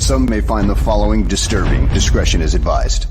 Some may find the following disturbing. Discretion is advised.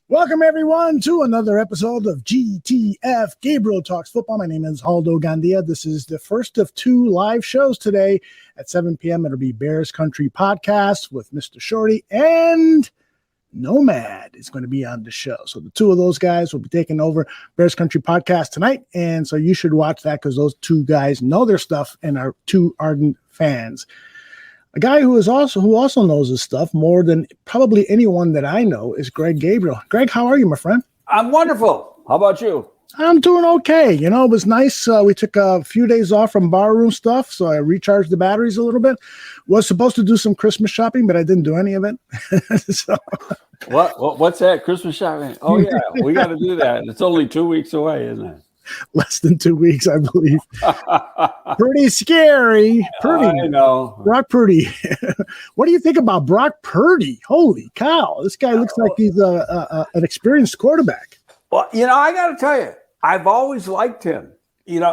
Welcome, everyone, to another episode of GTF Gabriel Talks Football. My name is Aldo Gandia. This is the first of two live shows today at 7 p.m. It'll be Bears Country Podcast with Mr. Shorty, and Nomad is going to be on the show. So the two of those guys will be taking over Bears Country Podcast tonight, and so you should watch that because those two guys know their stuff and are two ardent fans. A guy who also knows his stuff more than probably anyone that I know is Greg Gabriel. Greg, how are you, my friend? I'm wonderful. How about you? I'm doing okay. You know, it was nice. We took a few days off from barroom stuff, so I recharged the batteries a little bit. Was supposed to do some Christmas shopping, but I didn't do any of it. So. What's that? Christmas shopping? Oh, yeah. We got to do that. It's only 2 weeks away, isn't it? Less than 2 weeks, I believe. Pretty scary. Purdy. I know. Brock Purdy. What do you think about Brock Purdy? Holy cow. This guy looks like he's an experienced quarterback. Well, you know, I got to tell you, I've always liked him. You know,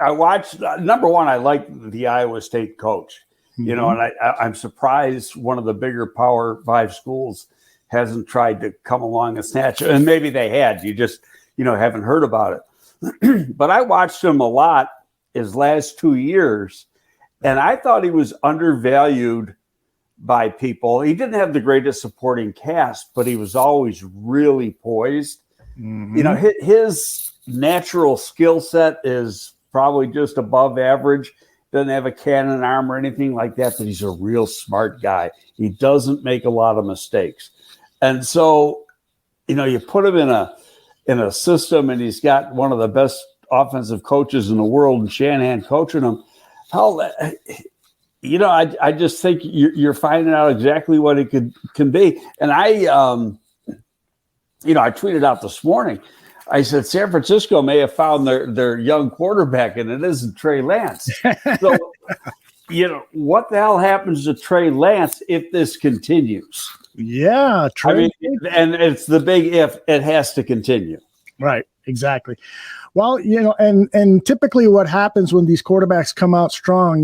I watched, number one, I like the Iowa State coach. Mm-hmm. You know, and I'm surprised one of the bigger Power 5 schools hasn't tried to come along and snatch it. And maybe they had. You just, haven't heard about it. But I watched him a lot his last 2 years, and I thought he was undervalued by people. He didn't have the greatest supporting cast, but he was always really poised. Mm-hmm. You know, his natural skill set is probably just above average. Doesn't have a cannon arm or anything like that, but he's a real smart guy. He doesn't make a lot of mistakes. And so, you put him in a system, and he's got one of the best offensive coaches in the world, and Shanahan coaching him. I just think you're finding out exactly what it can be. And I tweeted out this morning. I said San Francisco may have found their young quarterback, and it isn't Trey Lance. So, what the hell happens to Trey Lance if this continues? Yeah, Trey. And it's the big if. It has to continue. Right, exactly. Well, and typically what happens when these quarterbacks come out strong,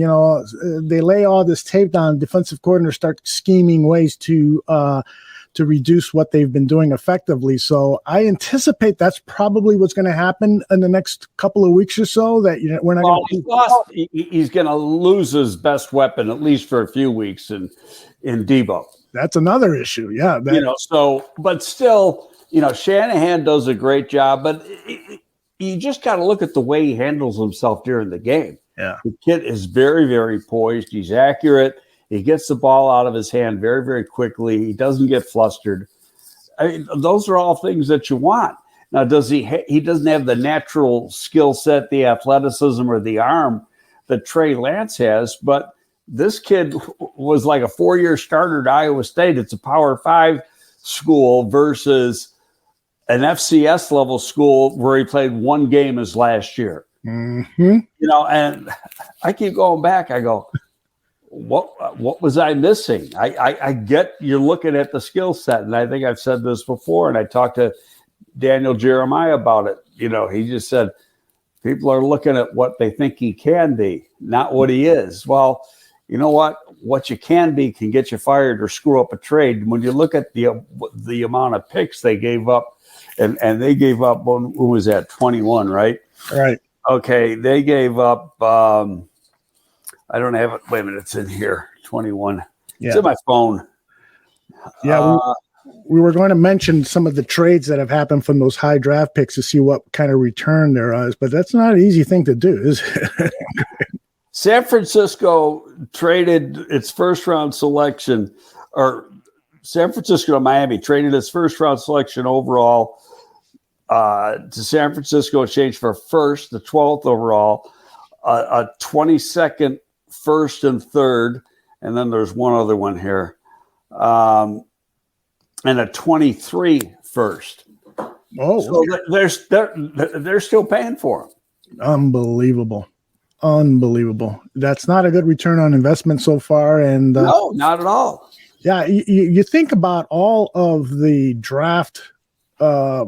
they lay all this tape down. Defensive coordinators start scheming ways to reduce what they've been doing effectively. So I anticipate that's probably what's going to happen in the next couple of weeks or so. That we're not. Well, he's going to lose his best weapon at least for a few weeks in Debo. That's another issue. Yeah. But still, Shanahan does a great job, but you just got to look at the way he handles himself during the game. Yeah. The kid is very, very poised. He's accurate. He gets the ball out of his hand very, very quickly. He doesn't get flustered. Those are all things that you want. Now, he doesn't have the natural skill set, the athleticism, or the arm that Trey Lance has, but this kid was like a 4-year starter at Iowa State. It's a Power 5 school versus an FCS level school where he played one game his last year. Mm-hmm. And I keep going back. I go, what was I missing? I get you're looking at the skill set, and I think I've said this before, and I talked to Daniel Jeremiah about it. He just said people are looking at what they think he can be, not what he is. Well, you know what? What you can be can get you fired or screw up a trade. When you look at the amount of picks they gave up, and they gave up, who was that, 21, right? Right. Okay, they gave up, I don't have it. Wait a minute, it's in here, 21. Yeah. It's in my phone. Yeah, we were going to mention some of the trades that have happened from those high draft picks to see what kind of return there is, but that's not an easy thing to do, is it? San Francisco traded its first-round selection, or San Francisco to Miami traded its first-round selection overall to San Francisco, exchange for first, the 12th overall, a 22nd first and third, and then there's one other one here, and a 23 first. Oh, so they're still paying for them. Unbelievable. That's not a good return on investment so far. And no, not at all. Yeah, you think about all of the draft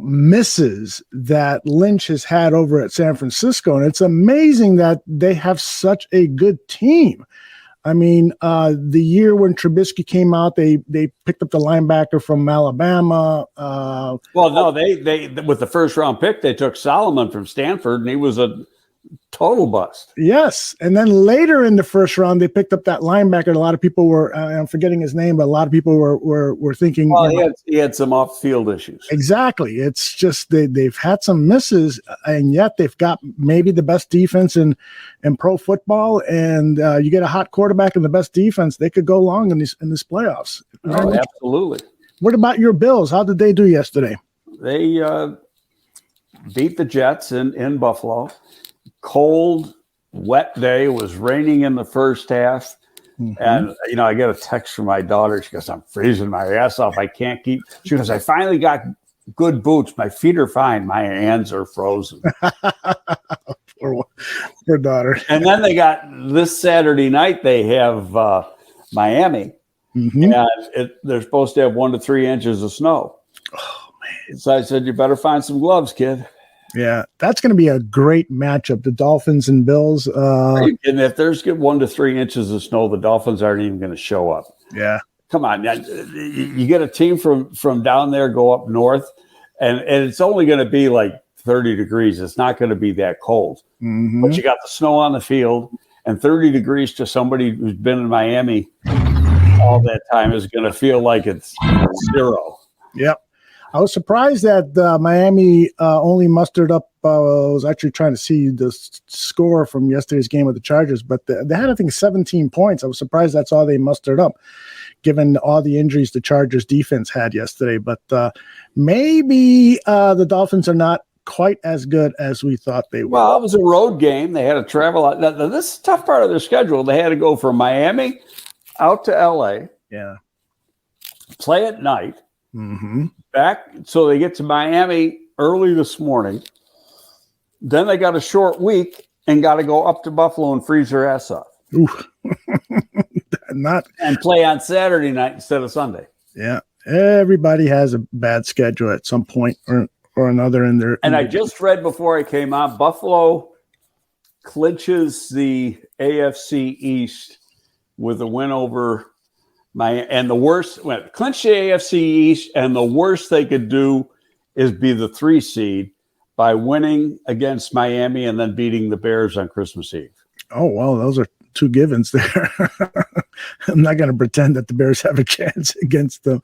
misses that Lynch has had over at San Francisco, and it's amazing that they have such a good team. I mean, the year when Trubisky came out, they picked up the linebacker from Alabama. Well, no, they with the first round pick, they took Solomon from Stanford, and he was a total bust. Yes. And then later in the first round, they picked up that linebacker. A lot of people were, I'm forgetting his name, but a lot of people were thinking. Well, he had some off-field issues. Exactly. It's just they've had some misses, and yet they've got maybe the best defense in pro football. And you get a hot quarterback and the best defense, they could go long in this playoffs. Oh, absolutely. What about your Bills? How did they do yesterday? They beat the Jets in Buffalo. Cold, wet day. It was raining in the first half. Mm-hmm. And, I get a text from my daughter. She goes, I'm freezing my ass off. I can't keep. She goes, I finally got good boots. My feet are fine. My hands are frozen. Poor daughter. And then they got this Saturday night, they have Miami. Mm-hmm. And they're supposed to have 1 to 3 inches of snow. Oh, man. So I said, you better find some gloves, kid. Yeah, that's going to be a great matchup. The Dolphins and Bills. And if there's 1 to 3 inches of snow, the Dolphins aren't even going to show up. Yeah, come on, you get a team from down there, go up north, and it's only going to be like 30 degrees. It's not going to be that cold. Mm-hmm. But you got the snow on the field, and 30 degrees to somebody who's been in Miami all that time is going to feel like it's 0. Yep. I was surprised that Miami only mustered up. I was actually trying to see the score from yesterday's game with the Chargers, but they had, I think, 17 points. I was surprised that's all they mustered up, given all the injuries the Chargers defense had yesterday. But maybe the Dolphins are not quite as good as we thought they were. Well, it was a road game. They had to travel out. Now, this is a tough part of their schedule. They had to go from Miami out to L.A. Yeah. Play at night. Mm-hmm. Back, so they get to Miami early this morning. Then they got a short week and got to go up to Buffalo and freeze their ass off. And play on Saturday night instead of Sunday. Yeah, everybody has a bad schedule at some point or another in their. And I just read before I came on, Buffalo clinches the AFC East with a win over. And the worst, clinch the AFC East, and the worst they could do is be the 3 seed by winning against Miami and then beating the Bears on Christmas Eve. Oh, well, those are 2 givens there. I'm not going to pretend that the Bears have a chance against the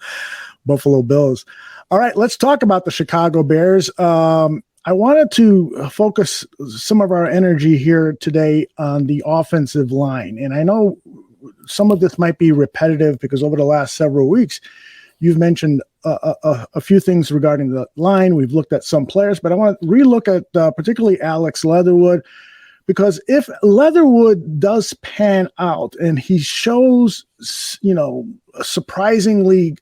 Buffalo Bills. All right, let's talk about the Chicago Bears. I wanted to focus some of our energy here today on the offensive line. And I know some of this might be repetitive because over the last several weeks, you've mentioned a few things regarding the line. We've looked at some players, but I want to relook at particularly Alex Leatherwood, because if Leatherwood does pan out and he shows, surprisingly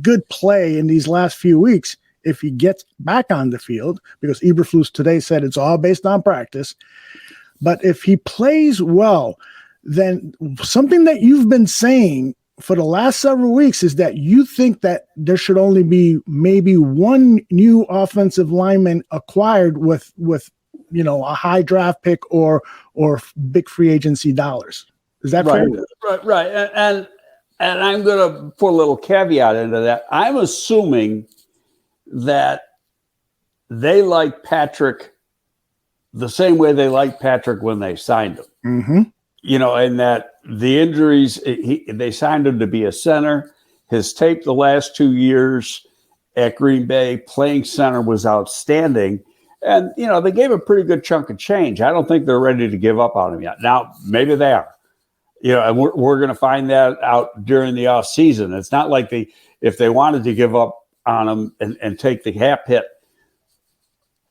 good play in these last few weeks, if he gets back on the field, because Eberflus today said it's all based on practice, but if he plays well, then something that you've been saying for the last several weeks is that you think that there should only be maybe 1 new offensive lineman acquired with a high draft pick or big free agency dollars. Is that fair? Right. And I'm going to put a little caveat into that. I'm assuming that they like Patrick the same way they liked Patrick when they signed him. Mm-hmm. And that the injuries, they signed him to be a center. His tape the last 2 years at Green Bay playing center was outstanding. And, they gave a pretty good chunk of change. I don't think they're ready to give up on him yet. Now, maybe they are. And we're going to find that out during the off season. It's not like if they wanted to give up on him and take the cap hit,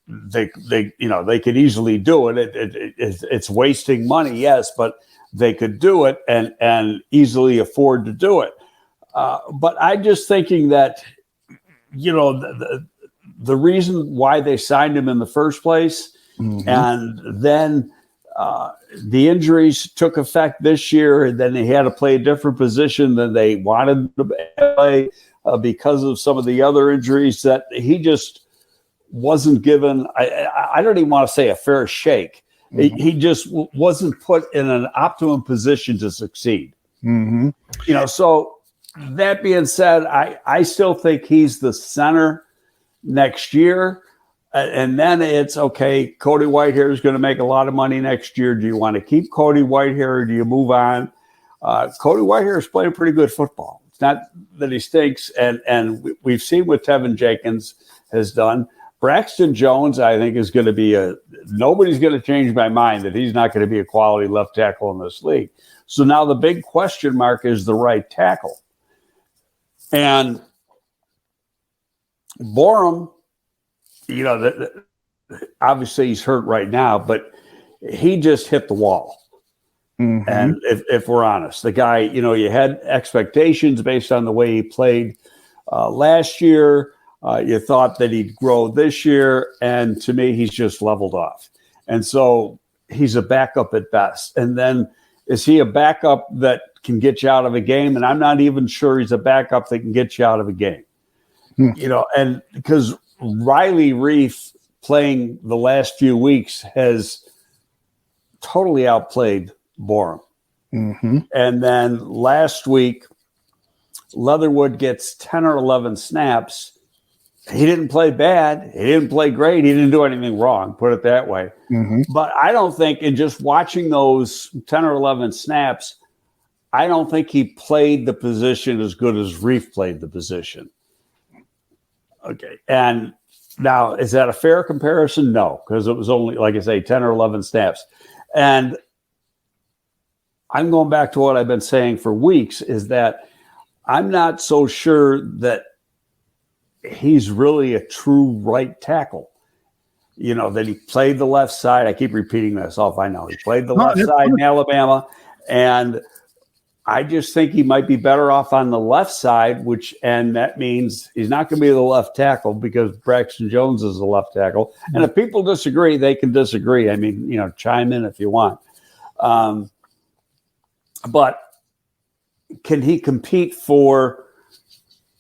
they could easily do it. It's wasting money, yes, but they could do it and easily afford to do it. But I'm just thinking that, the reason why they signed him in the first place, and then the injuries took effect this year, and then they had to play a different position than they wanted to play because of some of the other injuries, that he just wasn't given, I don't even want to say a fair shake. He just wasn't put in an optimum position to succeed. So that being said, I still think he's the center next year. And then it's, okay, Cody Whitehair is going to make a lot of money next year. Do you want to keep Cody Whitehair, or do you move on? Cody Whitehair is playing pretty good football. It's not that he stinks. And we've seen what Tevin Jenkins has done. Braxton Jones, I think, is going to be nobody's going to change my mind that he's not going to be a quality left tackle in this league. So now the big question mark is the right tackle. And Borum, obviously he's hurt right now, but he just hit the wall. And if we're honest, the guy, you had expectations based on the way he played last year. You thought that he'd grow this year, and to me, he's just leveled off. And so he's a backup at best. And then is he a backup that can get you out of a game? And I'm not even sure he's a backup that can get you out of a game. And because Riley Reef playing the last few weeks has totally outplayed Borum. And then last week, Leatherwood gets 10 or 11 snaps. He didn't play bad. He didn't play great. He didn't do anything wrong, put it that way. But I don't think, in just watching those 10 or 11 snaps, I don't think he played the position as good as Reef played the position. Okay. And now, is that a fair comparison? No, because it was only, like I say, 10 or 11 snaps. And I'm going back to what I've been saying for weeks, is that I'm not so sure that he's really a true right tackle. That he played the left side. I keep repeating myself. I know he played the left side in Alabama, and I just think he might be better off on the left side, and that means he's not going to be the left tackle because Braxton Jones is the left tackle. And if people disagree, they can disagree. I mean, chime in if you want. But can he compete for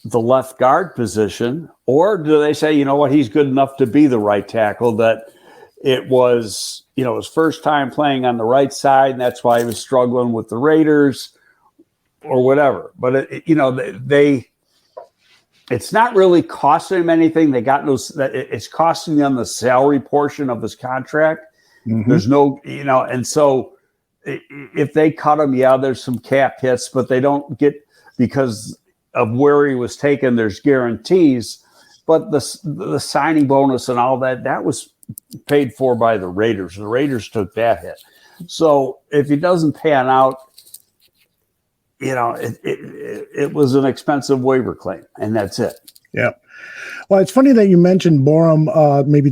the left guard position, or do they say, he's good enough to be the right tackle, that it was, his first time playing on the right side, and that's why he was struggling with the Raiders or whatever. But it's not really costing him anything. They got it's costing them the salary portion of his contract. There's no, and so if they cut him, there's some cap hits, but they don't get, because of where he was taken, there's guarantees, but the signing bonus and all that was paid for by the Raiders. The Raiders took that hit. So if he doesn't pan out, it was an expensive waiver claim, and that's it. Yeah. Well, it's funny that you mentioned Borum maybe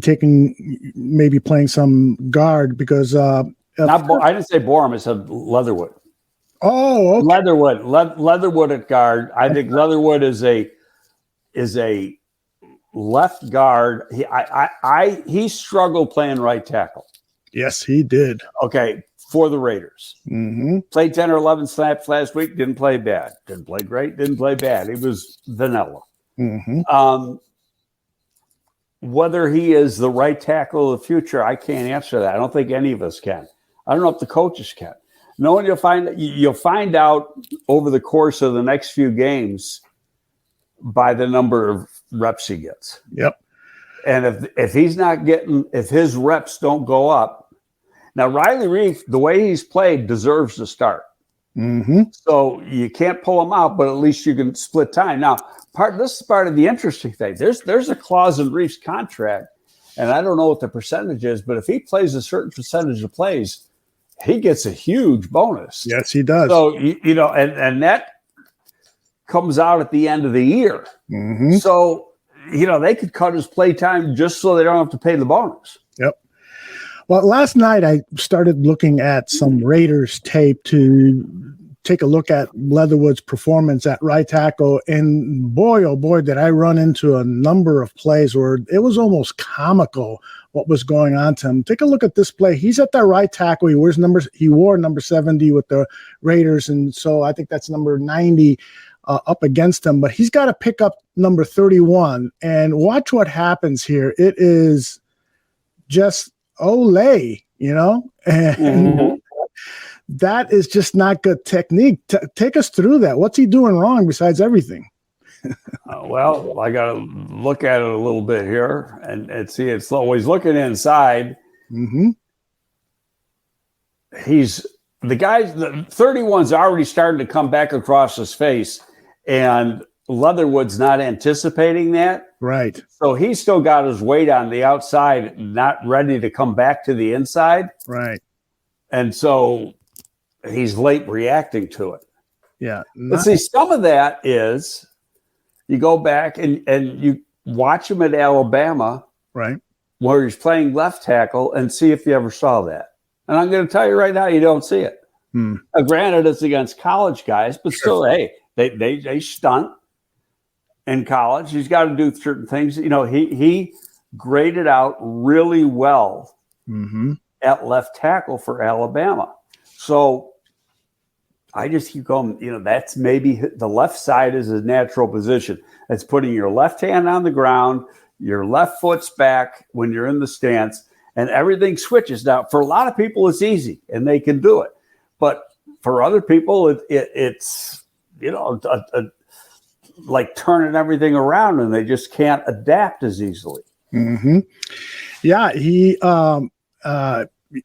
playing some guard, because I didn't say Borum, I said Leatherwood. Oh, okay. Leatherwood at guard. I think Leatherwood is a left guard. He struggled playing right tackle. Yes, he did. Okay, for the Raiders. Played 10 or 11 snaps last week. Didn't play bad. Didn't play great. Didn't play bad. He was vanilla. Whether he is the right tackle of the future, I can't answer that. I don't think any of us can. I don't know if the coaches can. No one, you'll find out over the course of the next few games by the number of reps he gets. Yep. And if he's not getting, if his reps don't go up, now Riley Reef, the way he's played, deserves to start. So you can't pull him out, but at least you can split time. Now, this is part of the interesting thing. There's a clause in Reef's contract, and I don't know what the percentage is, but if he plays a certain percentage of plays, he gets a huge bonus. Yes, he does. So, and that comes out at the end of the year. So, they could cut his play time just so they don't have to pay the bonus. Yep. Well, last night I started looking at some Raiders tape to take a look at Leatherwood's performance at right tackle. And boy, oh boy, did I run into a number of plays where it was almost comical what was going on to him. Take a look at this play. He's at that right tackle. He wore number 70 with the Raiders. And so I think that's number 90 up against him. But he's got to pick up number 31. And watch what happens here. It is just Olay, and that is just not good technique. Take us through that. What's he doing wrong besides everything? Well, I got to look at it a little bit here and see it's always looking inside. Mm-hmm. The 31's already starting to come back across his face, and Leatherwood's not anticipating that. Right. So he's still got his weight on the outside, not ready to come back to the inside. Right. And so he's late reacting to it. Yeah. But see, some of that is you go back and you watch him at Alabama, right, where he's playing left tackle, and see if you ever saw that. And I'm going to tell you right now, you don't see it. Now, granted, it's against college guys, but still, hey, they stunt. In college, he's got to do certain things. He graded out really well at left tackle for Alabama. So I just keep going, that's maybe the left side is his natural position. That's putting your left hand on the ground, your left foot's back when you're in the stance, and everything switches. Now, for a lot of people, it's easy, and they can do it. But for other people, it's like turning everything around, and they just can't adapt as easily. Mm-hmm. Yeah,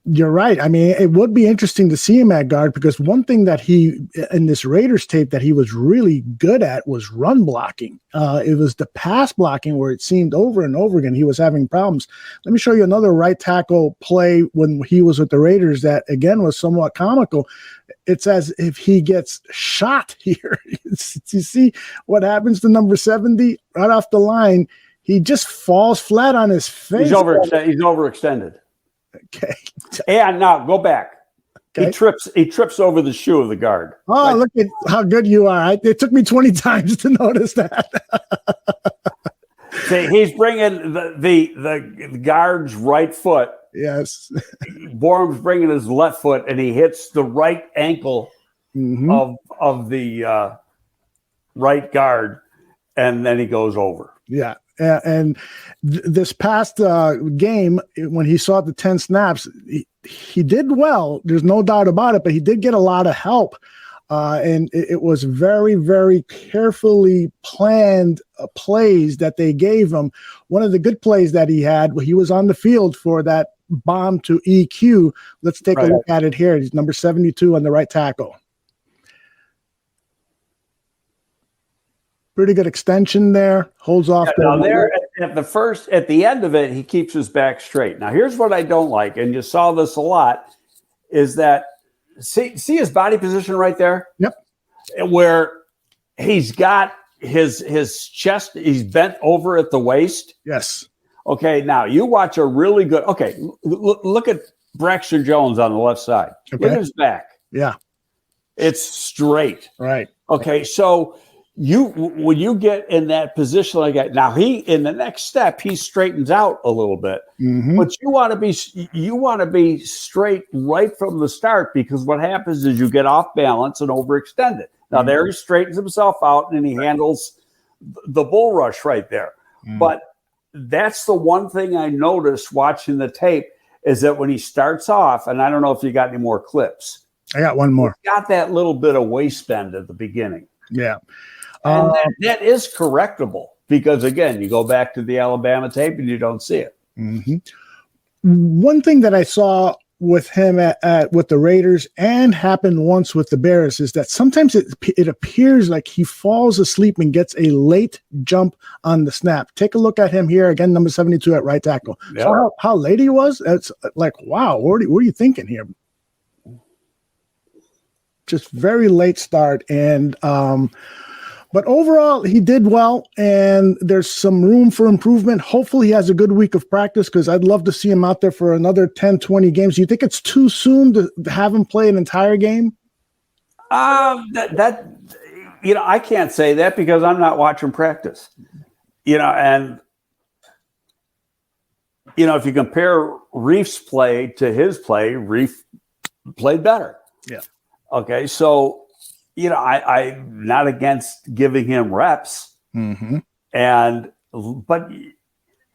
you're right. I mean, it would be interesting to see him at guard, because one thing that he, in this Raiders tape, that he was really good at was run blocking. It was the pass blocking where it seemed over and over again he was having problems. Let me show you another right tackle play when he was with the Raiders that, again, was somewhat comical. It's as if he gets shot here. You see what happens to number 70 right off the line? He just falls flat on his face. He's overextended. Okay. And now go back. Okay. He trips over the shoe of the guard. Oh, look at how good you are. It took me 20 times to notice that. See, he's bringing the guard's right foot. Yes. Borum's bringing his left foot, and he hits the right ankle of the right guard, and then he goes over. Yeah. And this past game, when he saw the 10 snaps, he did well. There's no doubt about it, but he did get a lot of help. And it was very, very carefully planned plays that they gave him. One of the good plays that he had, he was on the field for that bomb to EQ. Let's take a look at it here. He's number 72 on the right tackle. Pretty good extension there. Holds off. Now there at the end of it, he keeps his back straight. Now here's what I don't like, and you saw this a lot, is that see his body position right there? Yep. Where he's got his chest, he's bent over at the waist. Yes. Okay, now you watch a really good. Okay, look at Braxton Jones on the left side. Okay. Look at his back. Yeah. It's straight. Right. Okay, so when you get in that position like that, now in the next step he straightens out a little bit, but you want to be straight right from the start, because what happens is you get off balance and overextend it. Now there he straightens himself out and he handles the bull rush right there. But that's the one thing I noticed watching the tape, is that when he starts off, and I don't know if you got any more clips. I got one more. Got that little bit of waist bend at the beginning. Yeah. And that is correctable, because, again, you go back to the Alabama tape and you don't see it. One thing that I saw with him with the Raiders and happened once with the Bears is that sometimes it appears like he falls asleep and gets a late jump on the snap. Take a look at him here again, number 72 at right tackle. Yeah. So how late he was? It's like, wow, what are you thinking here? Just very late start. And But overall, he did well, and there's some room for improvement. Hopefully he has a good week of practice because I'd love to see him out there for another 10, 20 games. Do you think it's too soon to have him play an entire game? I can't say that because I'm not watching practice. And if you compare Reef's play to his play, Reef played better. Yeah. Okay, so I'm not against giving him reps, Mm-hmm. but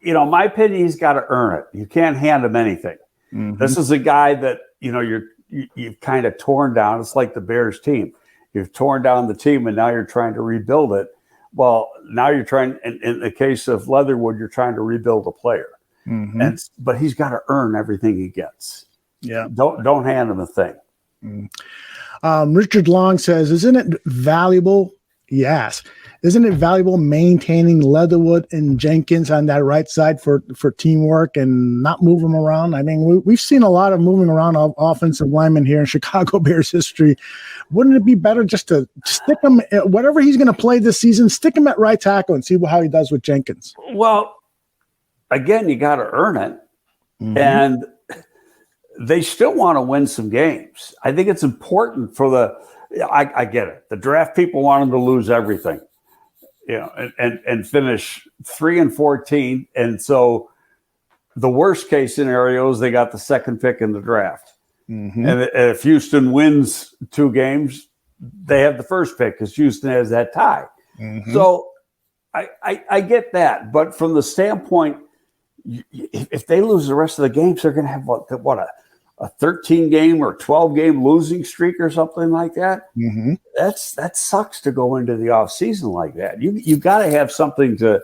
my opinion, he's got to earn it. You can't hand him anything. Mm-hmm. This is a guy that you've kind of torn down. It's like the Bears team. You've torn down the team, and now you're trying to rebuild it. Well, now you're trying. In the case of Leatherwood, you're trying to rebuild a player, Mm-hmm. but he's got to earn everything he gets. Yeah. Don't hand him a thing. Mm. Richard Long says, isn't it valuable? Yes. Isn't it valuable maintaining Leatherwood and Jenkins on that right side for teamwork and not move them around? I mean, we've seen a lot of moving around of offensive linemen here in Chicago Bears history. Wouldn't it be better just to stick him, whatever he's going to play this season, stick him at right tackle and see how he does with Jenkins? Well, again, you got to earn it. Mm-hmm. And they still want to win some games. I think it's important for I get it. The draft people want them to lose everything, and finish 3-14. And so the worst case scenario is they got the second pick in the draft. Mm-hmm. And if Houston wins 2 games, they have the first pick because Houston has that tie. Mm-hmm. So I get that. But from the standpoint, if they lose the rest of the games, they're going to have a 13-game or 12-game losing streak or something like that. Mm-hmm. That sucks to go into the off season like that. You got to have something to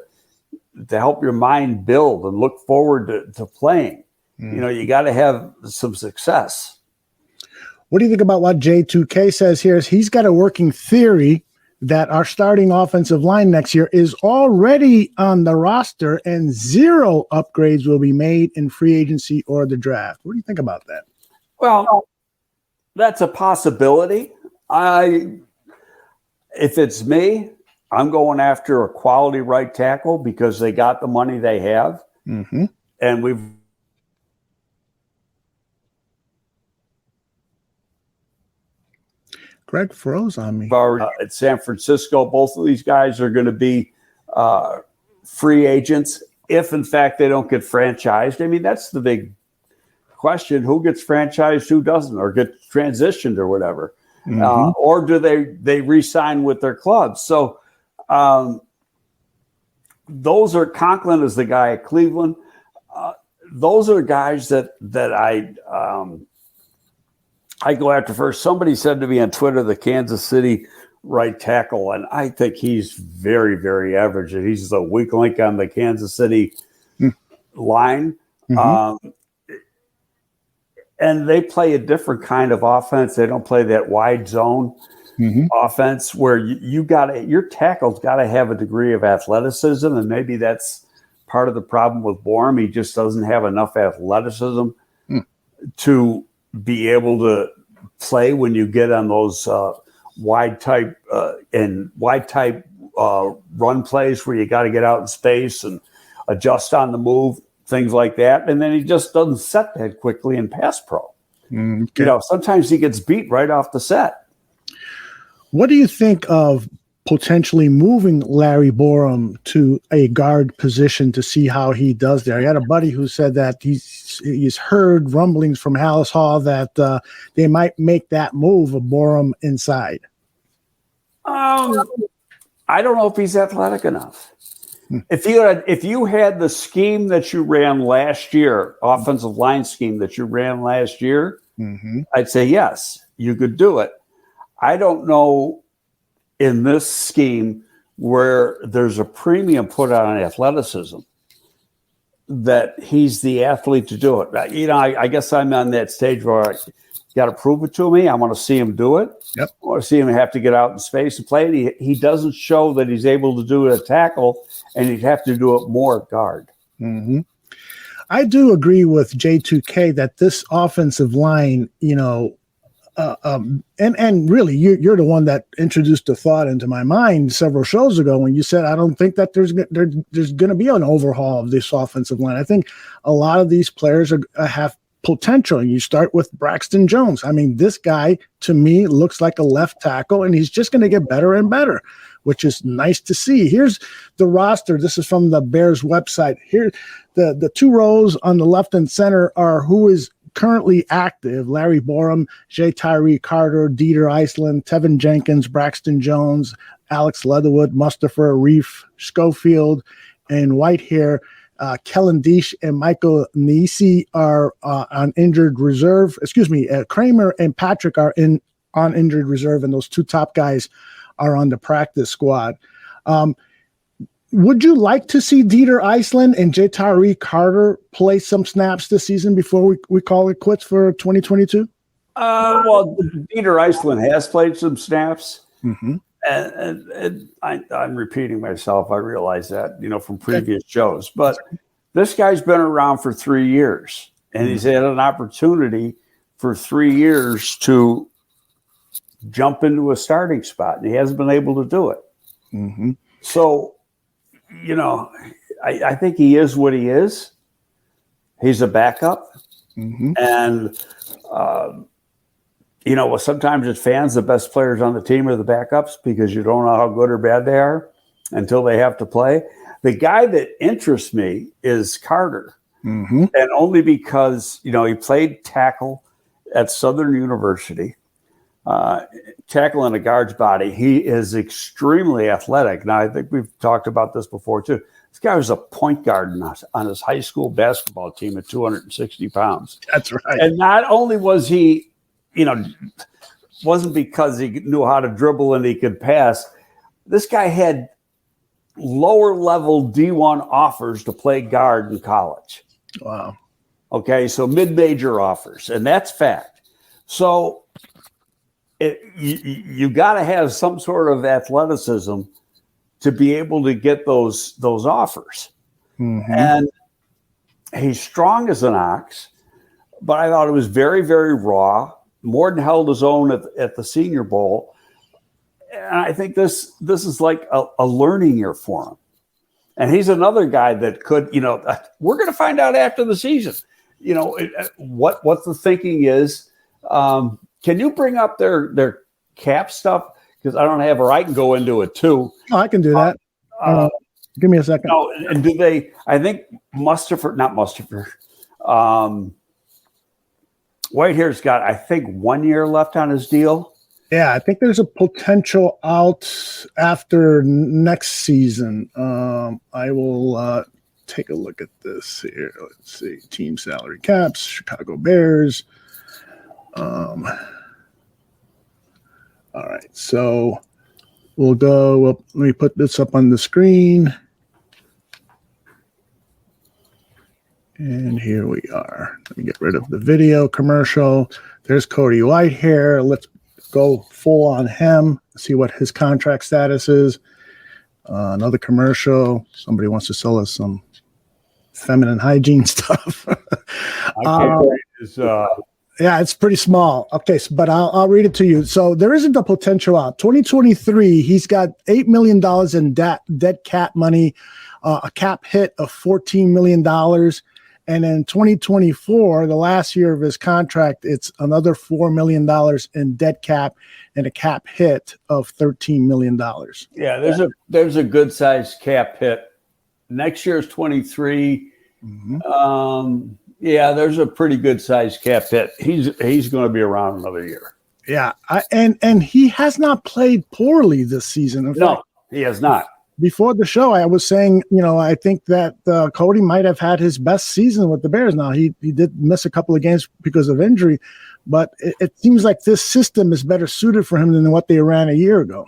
help your mind build and look forward to playing. Mm-hmm. You got to have some success. What do you think about what J2K says here? Is he's got a working theory that our starting offensive line next year is already on the roster and 0 upgrades will be made in free agency or the draft. What do you think about that? Well, that's a possibility. If it's me, I'm going after a quality right tackle because they got the money they have. Mm-hmm. And we've Greg froze on me. at San Francisco, both of these guys are going to be free agents if, in fact, they don't get franchised. I mean, that's the big question. Who gets franchised, who doesn't, or get transitioned or whatever? Mm-hmm. Or do they re-sign with their clubs? So those are – Conklin is the guy at Cleveland. Those are guys that I go after first. Somebody said to me on Twitter, the Kansas City right tackle, and I think he's very, very average. And he's the weak link on the Kansas City line. Mm-hmm. And they play a different kind of offense. They don't play that wide zone offense where your tackle's got to have a degree of athleticism, and maybe that's part of the problem with Borum. He just doesn't have enough athleticism to be able to play when you get on those wide type run plays where you got to get out in space and adjust on the move, things like that. And then he just doesn't set that quickly in pass pro. Okay. Sometimes he gets beat right off the set. What do you think of potentially moving Larry Borum to a guard position to see how he does there? I had a buddy who said that he's heard rumblings from Hallis Hall that they might make that move of Borum inside. I don't know if he's athletic enough. If you had the scheme that you ran last year, offensive line scheme that you ran last year, I'd say yes, you could do it. I don't know in this scheme where there's a premium put on athleticism that he's the athlete to do it. I guess I'm on that stage where I got to prove it to me. I want to see him do it. Yep. I want to see him have to get out in space and play it. He doesn't show that he's able to do it at tackle, and he'd have to do it more at guard. Mm-hmm. I do agree with J2K that this offensive line, and really, you're the one that introduced the thought into my mind several shows ago when you said, I don't think that there's going to be an overhaul of this offensive line. I think a lot of these players have potential. You start with Braxton Jones. I mean, this guy to me looks like a left tackle, and he's just going to get better and better, which is nice to see. Here's the roster. This is from the Bears website. Here, the two rows on the left and center are who is currently active: Larry Borum, J. Tyree Carter, Dieter Iceland, Tevin Jenkins, Braxton Jones, Alex Leatherwood, Mustafa Reef, Schofield, and Whitehair. Kellen Deesh and Michael Nisi are on injured reserve. Kramer and Patrick are on injured reserve, and those two top guys are on the practice squad. Would you like to see Dieter Iceland and J. Tyree Carter play some snaps this season before we call it quits for 2022? Well, Dieter Iceland has played some snaps. Mm-hmm. And I'm repeating myself. I realize that, from previous shows. But this guy's been around for 3 years, and he's had an opportunity for 3 years to jump into a starting spot, and he hasn't been able to do it. Mm-hmm. So, I think he is what he is. He's a backup. Mm-hmm. And, sometimes as fans, the best players on the team are the backups because you don't know how good or bad they are until they have to play. The guy that interests me is Carter. Mm-hmm. And only because, he played tackle at Southern University, tackle in a guard's body. He is extremely athletic. Now, I think we've talked about this before, too. This guy was a point guard on his high school basketball team at 260 pounds. That's right. And not only was he, wasn't because he knew how to dribble and he could pass. This guy had lower level D1 offers to play guard in college. Wow. Okay, so mid-major offers, and that's fact. So you got to have some sort of athleticism to be able to get those offers. Mm-hmm. And he's strong as an ox, but I thought it was very, very raw. Morden held his own at the Senior Bowl. And I think this is like a learning year for him. And he's another guy that could, we're going to find out after the season, what the thinking is. Can you bring up their cap stuff? Because I don't have, or I can go into it too. Oh, I can do that. Give me a second. No, and do they, I think not Mustafa. Whitehair's got, I think, 1 year left on his deal. Yeah, I think there's a potential out after next season. I will take a look at this here. Let's see. Team salary caps, Chicago Bears. All right, so we'll go. Let me put this up on the screen. And here we are. Let me get rid of the video commercial. There's Cody Whitehair. Let's go full on him, see what his contract status is. Another commercial. Somebody wants to sell us some feminine hygiene stuff. Yeah, it's pretty small. Okay, but I'll read it to you. So there isn't a potential out. 2023, he's got $8 million in dead cap money, a cap hit of $14 million. And in 2024, the last year of his contract, it's another $4 million in dead cap and a cap hit of $13 million. Yeah, there's a good sized cap hit. Next year is 23. Mm-hmm. Yeah, there's a pretty good sized cap hit. He's going to be around another year. Yeah, and he has not played poorly this season. In fact, he has not. Before the show, I was saying, I think that Cody might have had his best season with the Bears. Now, he did miss a couple of games because of injury, but it seems like this system is better suited for him than what they ran a year ago.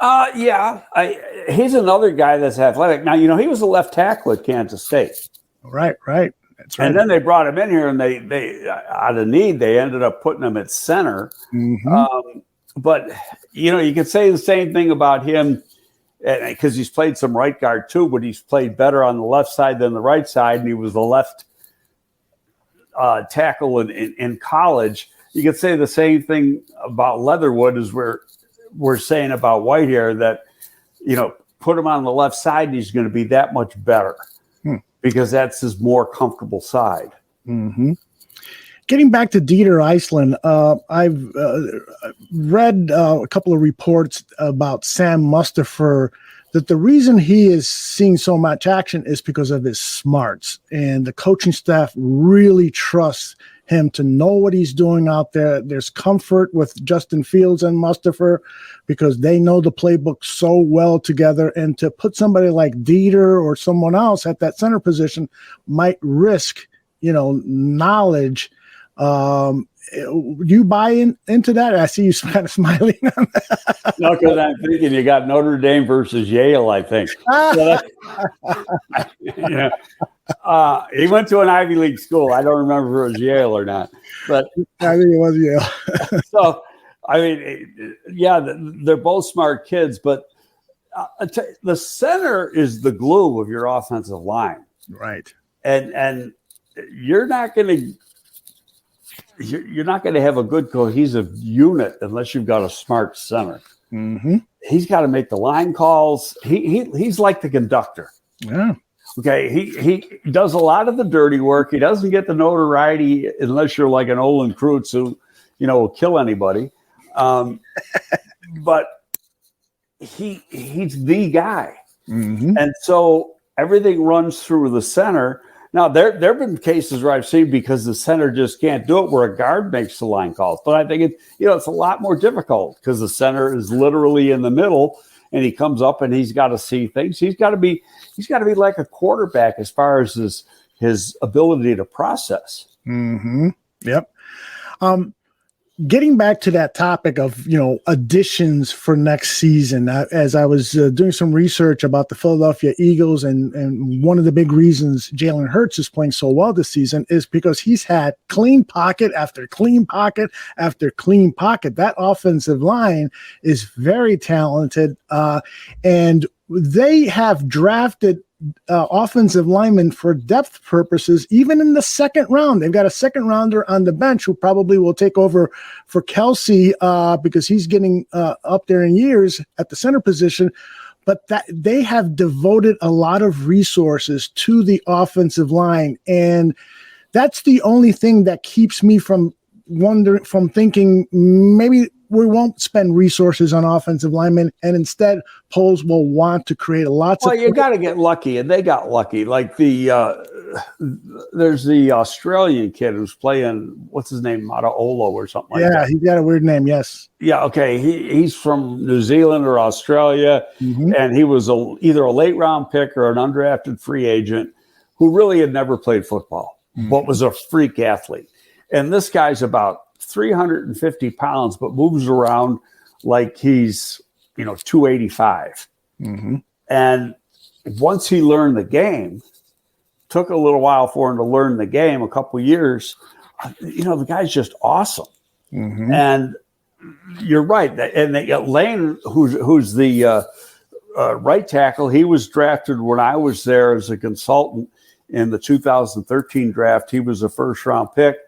Yeah, he's another guy that's athletic. Now, he was a left tackle at Kansas State. Right. That's right. And then they brought him in here, and they out of need, they ended up putting him at center. Mm-hmm. But, you could say the same thing about him, because he's played some right guard too, but he's played better on the left side than the right side, and he was the left tackle in college. you could say the same thing about Leatherwood as we're saying about Whitehair, that, put him on the left side and he's going to be that much better because that's his more comfortable side. Mm-hmm. Getting back to Dieter Iceland, I've read a couple of reports about Sam Mustafer, that the reason he is seeing so much action is because of his smarts, and the coaching staff really trusts him to know what he's doing out there. There's comfort with Justin Fields and Mustafer because they know the playbook so well together, and to put somebody like Dieter or someone else at that center position might risk, knowledge. You buy into that? I see you kind of smiling on that. No, because I'm thinking you got Notre Dame versus Yale, I think. He went to an Ivy League school. I don't remember if it was Yale or not, but I think it was Yale. So, they're both smart kids, but the center is the glue of your offensive line, right? And you're not going to have a good cohesive unit unless you've got a smart center. Mm-hmm. He's got to make the line calls. He's like the conductor. Yeah. Okay. He does a lot of the dirty work. He doesn't get the notoriety unless you're like an Olin Kreutz who, will kill anybody. But he's the guy. Mm-hmm. And so everything runs through the center. Now, there have been cases where I've seen because the center just can't do it, where a guard makes the line calls. But I think it's a lot more difficult because the center is literally in the middle, and he comes up and he's got to see things. He's got to be like a quarterback as far as his ability to process. Mm-hmm. Yep. Getting back to that topic of, additions for next season, as I was doing some research about the Philadelphia Eagles, and one of the big reasons Jalen Hurts is playing so well this season is because he's had clean pocket after clean pocket after clean pocket. That offensive line is very talented, and they have drafted offensive linemen for depth purposes, even in the second round. They've got a second rounder on the bench who probably will take over for Kelsey because he's getting up there in years at the center position. But that they have devoted a lot of resources to the offensive line, and that's the only thing that keeps me from thinking maybe we won't spend resources on offensive linemen, and instead Poles will want to create lots of. Well, you got to get lucky, and they got lucky. Like there's the Australian kid who's playing. What's his name, Mataolo or something like that. Yeah, he's got a weird name. Yes. Yeah. Okay. He's from New Zealand or Australia, and he was either a late round pick or an undrafted free agent who really had never played football, but was a freak athlete. And this guy's about 350 pounds, but moves around like he's, 285. Mm-hmm. And once he learned the game, took a little while for him to learn the game, a couple of years, the guy's just awesome. Mm-hmm. And you're right. And they got Lane, who's the right tackle. He was drafted when I was there as a consultant in the 2013 draft. He was a first round pick.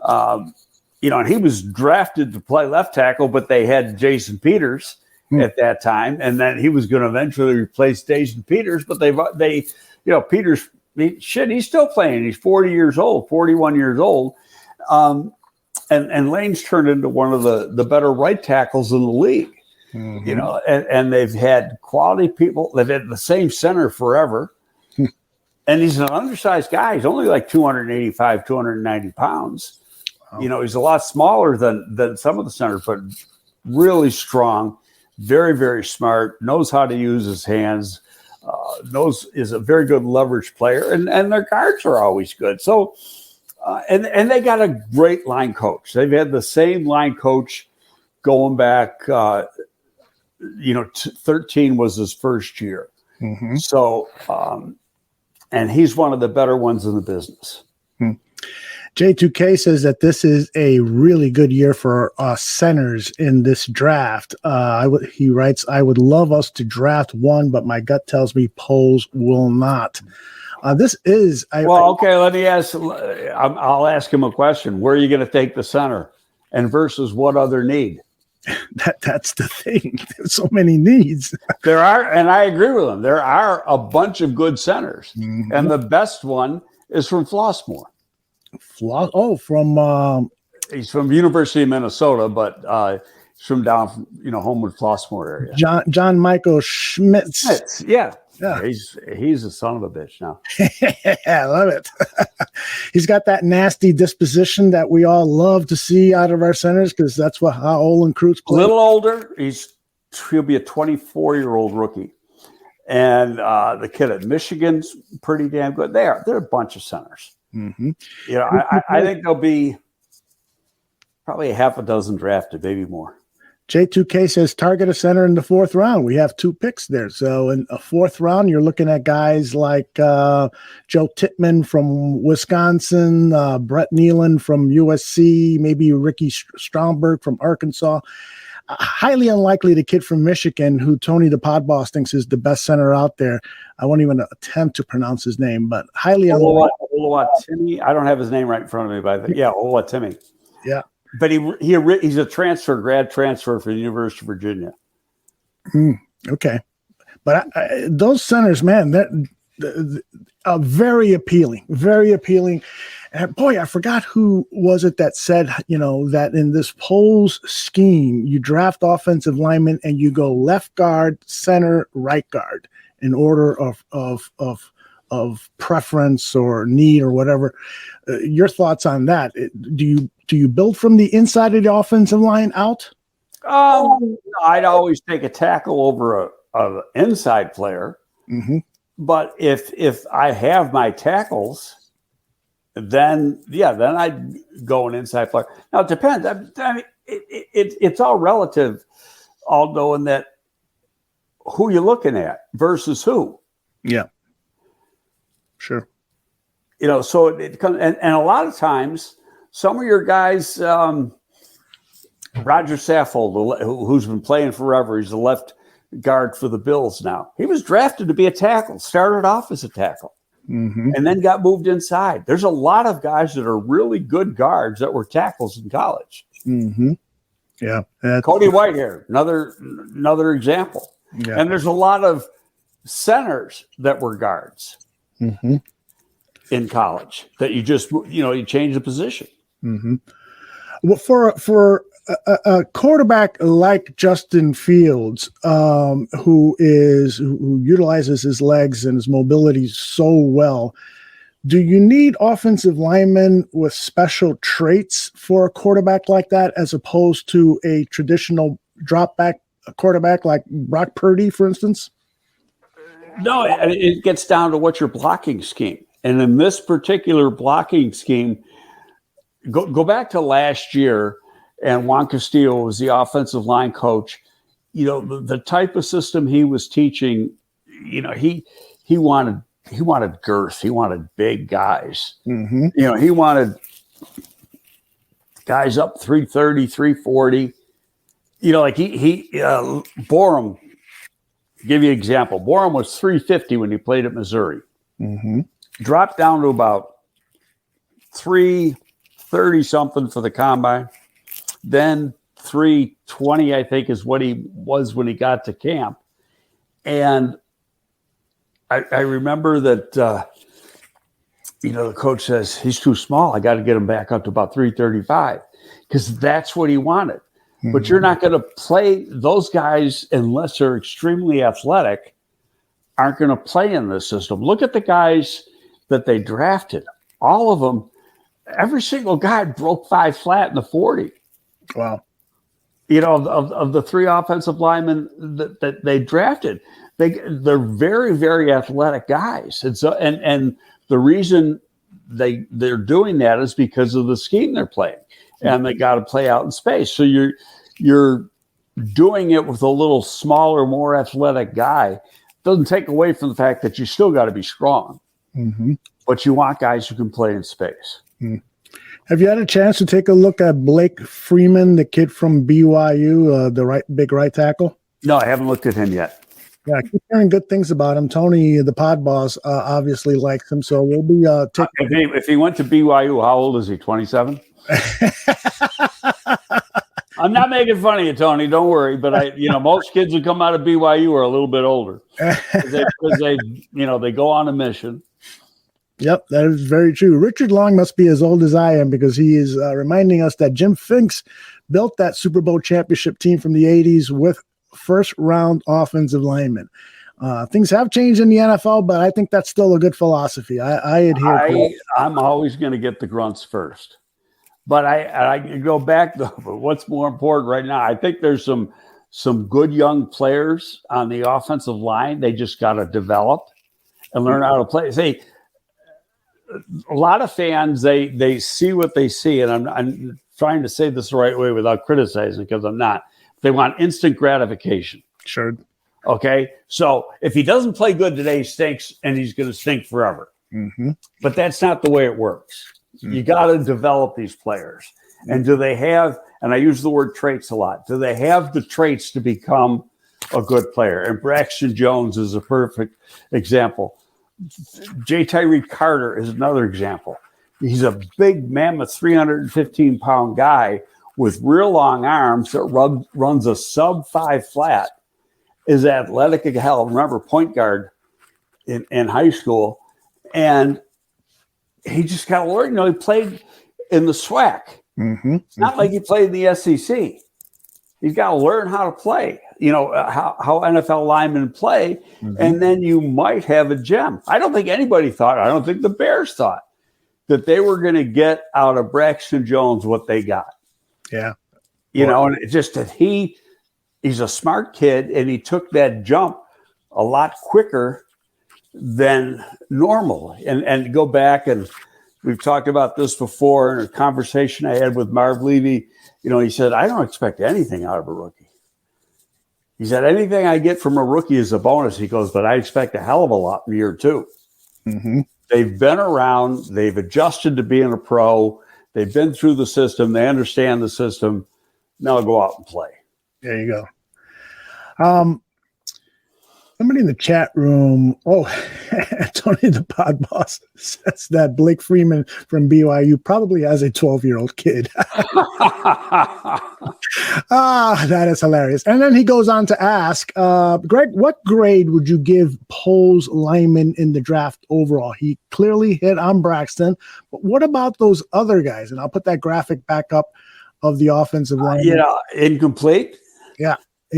And he was drafted to play left tackle, but they had Jason Peters at that time, and then he was going to eventually replace Jason Peters. But Peters, he's still playing. He's 41 years old, and Lane's turned into one of the better right tackles in the league. Mm-hmm. And they've had quality people. They've had the same center forever. And he's an undersized guy. He's only like 285, 290 pounds. Wow. He's a lot smaller than some of the centers, but really strong, very, very smart, knows how to use his hands, is a very good leverage player, and their guards are always good. So, and they got a great line coach. They've had the same line coach going back, 13 was his first year. Mm-hmm. So, and he's one of the better ones in the business. J2K says that this is a really good year for centers in this draft. He writes, I would love us to draft one, but my gut tells me Poles will not. This is... Let me ask. I'll ask him a question. Where are you going to take the center? and versus what other need. That's the thing. There's so many needs. There are, and I agree with them. There are a bunch of good centers, and the best one is from Flossmoor. He's from University of Minnesota, but he's from down, Homewood Flossmoor area. John Michael Schmitz. Yeah. He's a son of a bitch now. I love it. He's got that nasty disposition that we all love to see out of our centers because that's how Olin Kreutz plays. A little older. He'll be a 24-year-old rookie. And the kid at Michigan's pretty damn good. They're a bunch of centers. Mm-hmm. I think there'll be probably a half a dozen drafted, maybe more. J2K says target a center in the 4th round. We have 2 picks there. So in a 4th round, you're looking at guys like Joe Tittman from Wisconsin, Brett Nealon from USC, maybe Ricky Stromberg from Arkansas. Highly unlikely the kid from Michigan, who Tony the Pod Boss thinks is the best center out there. I won't even attempt to pronounce his name, but highly unlikely. Timmy. I don't have his name right in front of me, but Timmy. Yeah. But he's a grad transfer for the University of Virginia. Okay. But those centers, man, they're very appealing, very appealing. And boy, I forgot who was it that said, that in this Poles scheme, you draft offensive linemen and you go left guard, center, right guard in order of preference or need or whatever. Your thoughts on that? Do you build from the inside of the offensive line out? I'd always take a tackle over a inside player. Mm-hmm. But if I have my tackles, then I'd go an inside player. Now it depends. I mean, it's all relative, Aldo, in that who you're looking at versus who. Yeah. Sure. So it comes, and a lot of times, some of your guys, Roger Saffold, who's been playing forever, he's the left guard for the Bills now. He was drafted to be a tackle, started off as a tackle, and then got moved inside. There's a lot of guys that are really good guards that were tackles in college. Mm-hmm. Yeah. Cody Whitehair, another example. Yeah. And there's a lot of centers that were guards. Mm-hmm. In college that you just, you change the position. Mm-hmm. Well, for a quarterback like Justin Fields, who utilizes his legs and his mobility so well, do you need offensive linemen with special traits for a quarterback like that, as opposed to a traditional drop back quarterback like Brock Purdy, for instance? No, it gets down to what your blocking scheme. And in this particular blocking scheme, go back to last year, and Juan Castillo was the offensive line coach. The type of system he was teaching, he wanted girth. He wanted big guys. Mm-hmm. He wanted guys up 330, 340. Like he Borum. Give you an example. Borum was 350 when he played at Missouri. Mm-hmm. Dropped down to about 330 something for the combine. Then 320, I think, is what he was when he got to camp. And I remember that, the coach says, he's too small. I got to get him back up to about 335 because that's what he wanted. Mm-hmm. But you're not going to play those guys unless they're extremely athletic, aren't going to play in this system. Look at the guys that they drafted. All of them, every single guy broke 5 flat in the 40. Wow. Of the 3 offensive linemen that they drafted, they're very, very athletic guys. And so, and the reason they're doing that is because of the scheme they're playing, and they got to play out in space. So you're doing it with a little smaller, more athletic guy. Doesn't take away from the fact that you still got to be strong. Mm-hmm. But you want guys who can play in space. Mm. Have you had a chance to take a look at Blake Freeman, the kid from BYU, the big right tackle? No, I haven't looked at him yet. Yeah, I keep hearing good things about him. Tony, the pod boss, obviously likes him, so we'll be taking. If he went to BYU, how old is he? 27? I'm not making fun of you, Tony. Don't worry. But most kids who come out of BYU are a little bit older because they go on a mission. Yep, that is very true. Richard Long must be as old as I am because he is reminding us that Jim Finks built that Super Bowl championship team from the 80s with first-round offensive linemen. Things have changed in the NFL, but I think that's still a good philosophy. I adhere to it. I'm always going to get the grunts first. But I can go back, though. But what's more important right now, I think there's some good young players on the offensive line. They just got to develop and learn how to play. See, a lot of fans, they see what they see, and I'm trying to say this the right way without criticizing because I'm not. They want instant gratification. Sure. Okay? So if he doesn't play good today, he stinks, and he's going to stink forever. Mm-hmm. But that's not the way it works. Mm-hmm. You got to develop these players. Mm-hmm. And do they have, and I use the word traits a lot, do they have the traits to become a good player? And Braxton Jones is a perfect example. J. Tyree Carter is another example. He's a big mammoth 315-pound guy with real long arms that runs a sub-5 flat, is athletic as hell. Remember, point guard in high school. And he just got to learn. He played in the SWAC. Mm-hmm. It's not like he played in the SEC. He's got to learn how to play, how NFL linemen play, and then you might have a gem. I don't think anybody thought, I don't think the Bears thought that they were going to get out of Braxton Jones what they got. Yeah. And it's just that he's a smart kid, and he took that jump a lot quicker than normal. And go back, and we've talked about this before in a conversation I had with Marv Levy. He said, I don't expect anything out of a rookie. He said, anything I get from a rookie is a bonus. He goes, but I expect a hell of a lot in year two. Mm-hmm. They've been around. They've adjusted to being a pro. They've been through the system. They understand the system. Now go out and play. There you go. Somebody in the chat room, Tony the Pod Boss says that Blake Freeman from BYU probably has a 12-year-old kid. That is hilarious. And then he goes on to ask, Greg, what grade would you give Poles lineman in the draft overall? He clearly hit on Braxton, but what about those other guys? And I'll put that graphic back up of the offensive line. Incomplete. Yeah.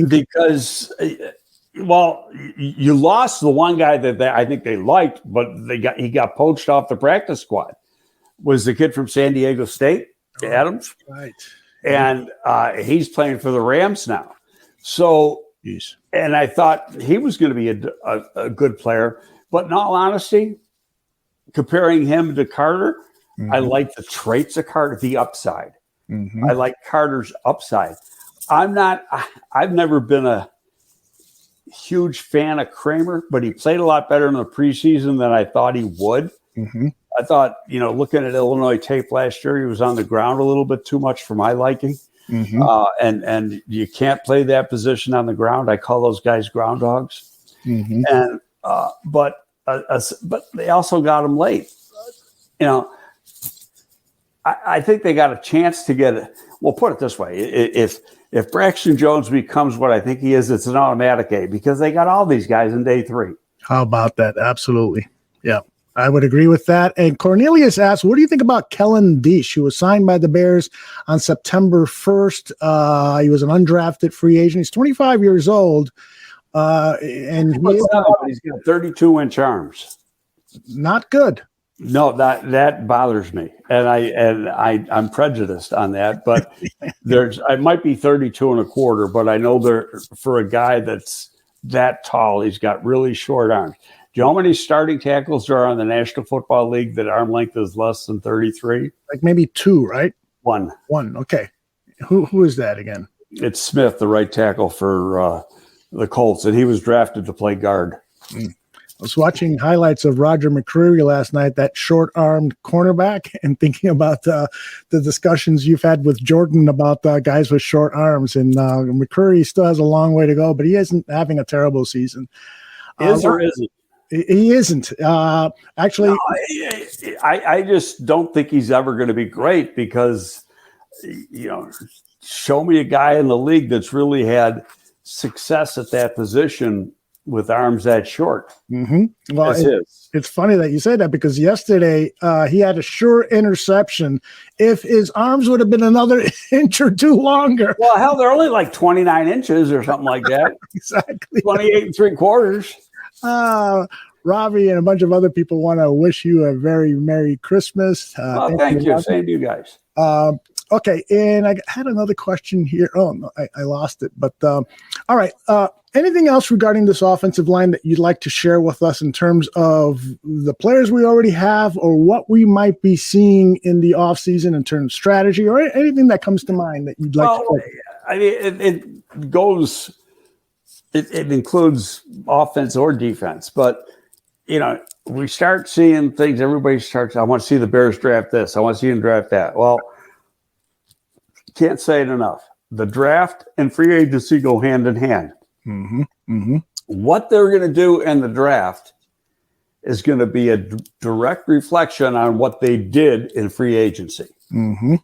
Because... Well, you lost the one guy that I think they liked, but he got poached off the practice squad. Was the kid from San Diego State, Adams? Right. And he's playing for the Rams now. So, and I thought he was going to be a good player. But in all honesty, comparing him to Carter, I like the traits of Carter, the upside. I like Carter's upside. I've never been a huge fan of Kramer, but he played a lot better in the preseason than I thought he would. I thought, looking at Illinois tape last year, he was on the ground a little bit too much for my liking. And you can't play that position on the ground. I call those guys groundhogs. And but they also got him late. I think they got a chance to get it. Well, put it this way: if Braxton Jones becomes what I think he is, it's an automatic A because they got all these guys in day 3. How about that? Absolutely. Yeah, I would agree with that. And Cornelius asks, what do you think about Kellen Diesch, who was signed by the Bears on September 1st? He was an undrafted free agent. He's 25 years old. And he's got 32-inch arms. Not good. No, that bothers me, and I'm prejudiced on that. But I might be 32 and a quarter, but I know for a guy that's that tall, he's got really short arms. Do you know how many starting tackles there are in the National Football League that arm length is less than 33? Like maybe 2, right? One. Okay. Who is that again? It's Smith, the right tackle for the Colts, and he was drafted to play guard. I was watching highlights of Roger McCreary last night, that short-armed cornerback, and thinking about the discussions you've had with Jordan about guys with short arms. And McCreary still has a long way to go, but he isn't having a terrible season. Or isn't? He isn't. Actually, no, I just don't think he's ever going to be great because, show me a guy in the league that's really had success at that position with arms that short. Mm-hmm. Well, it's funny that you say that because yesterday he had a sure interception. If his arms would have been another inch or two longer. Well, hell, they're only like 29 inches or something like that. Exactly. 28 3/4. Robbie and a bunch of other people want to wish you a very Merry Christmas. Well, thank you. Same to you guys. Okay, and I had another question here. Oh, no, I lost it. But all right. Anything else regarding this offensive line that you'd like to share with us in terms of the players we already have or what we might be seeing in the offseason in terms of strategy or anything that comes to mind that you'd like to say? I mean, it includes offense or defense, but we start seeing things. Everybody starts, I want to see the Bears draft this. I want to see them draft that. Well, can't say it enough. The draft and free agency go hand in hand. Mm-hmm. Mm-hmm. What they're going to do in the draft is going to be a direct reflection on what they did in free agency. Mm-hmm.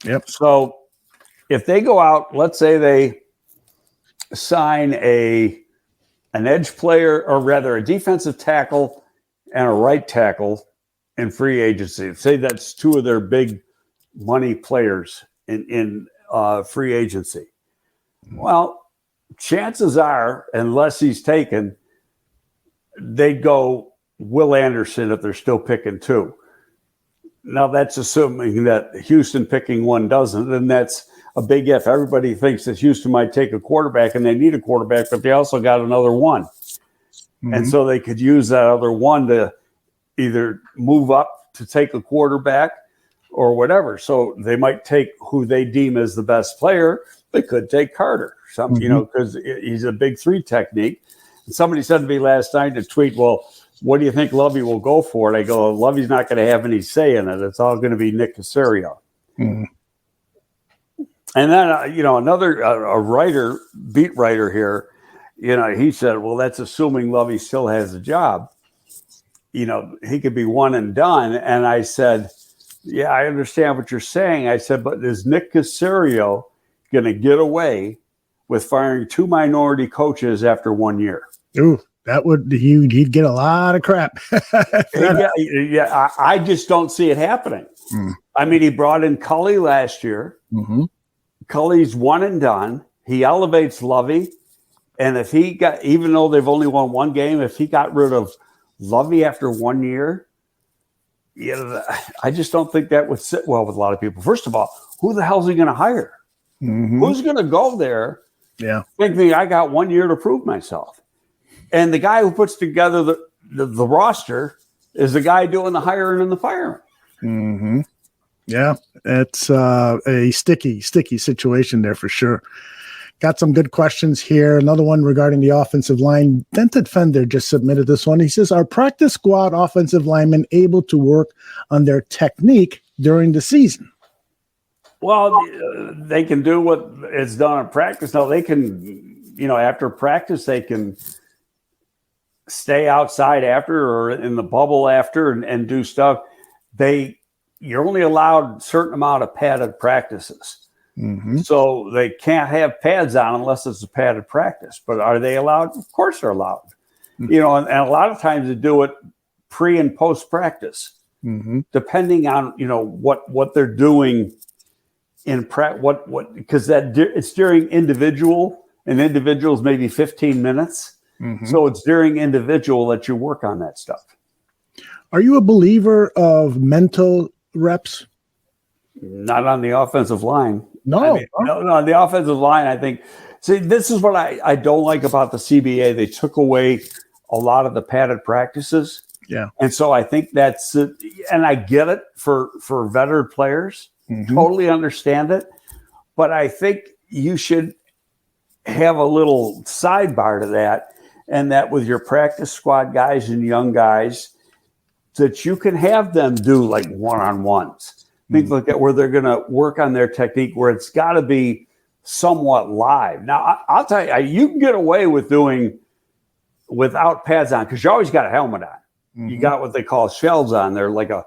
Yep. So if they go out, let's say they sign an edge player, or rather a defensive tackle and a right tackle in free agency. Say that's two of their big money players in free agency. Well, chances are, unless he's taken, they'd go Will Anderson if they're still picking two. Now, that's assuming that Houston picking one doesn't, and that's a big if. Everybody thinks that Houston might take a quarterback, and they need a quarterback, but they also got another one. Mm-hmm. And so they could use that other one to either move up to take a quarterback or whatever. So they might take who they deem as the best player. They could take Carter, because he's a big three technique. And somebody said to me last night in a tweet, well, what do you think Lovey will go for? And I go, Lovey's not going to have any say in it. It's all going to be Nick Caserio. Mm-hmm. And then, another a beat writer here, he said, well, that's assuming Lovey still has a job. He could be one and done. And I said, yeah, I understand what you're saying. I said, but is Nick Caserio going to get away with firing two minority coaches after 1 year? Ooh, he'd get a lot of crap. Yeah, I just don't see it happening. Mm. I mean, he brought in Cully last year. Mm-hmm. Cully's one and done. He elevates Lovey. And if even though they've only won one game, if he got rid of Lovey after 1 year, I just don't think that would sit well with a lot of people. First of all, who the hell is he going to hire? Mm-hmm. Who's going to go there? Yeah, thinking I got 1 year to prove myself. And the guy who puts together the roster is the guy doing the hiring and the firing. Mm-hmm. Yeah, it's a sticky situation there for sure. Got some good questions here. Another one regarding the offensive line. Dented Fender just submitted this one. He says, are practice squad offensive linemen able to work on their technique during the season? Well, they can do what is done in practice. No, they can, after practice, they can stay outside after or in the bubble after and do stuff. You're only allowed a certain amount of padded practices. Mm-hmm. So they can't have pads on unless it's a padded practice. But are they allowed? Of course they're allowed. Mm-hmm. And a lot of times they do it pre and post practice, mm-hmm. depending on what they're doing in because it's during individual, and individuals maybe 15 minutes. Mm-hmm. So it's during individual that you work on that stuff. Are you a believer of mental reps? Not on the offensive line. No, no, on the offensive line, I think. See, this is what I don't like about the CBA. They took away a lot of the padded practices. Yeah. And so I think that's it. And I get it for veteran players. Mm-hmm. Totally understand it. But I think you should have a little sidebar to that, and that with your practice squad guys and young guys, that you can have them do like one-on-ones. Things like that, where they're going to work on their technique, where it's got to be somewhat live. Now, I'll tell you, you can get away with doing without pads on, because you always got a helmet on. Mm-hmm. You got what they call shells on there, like a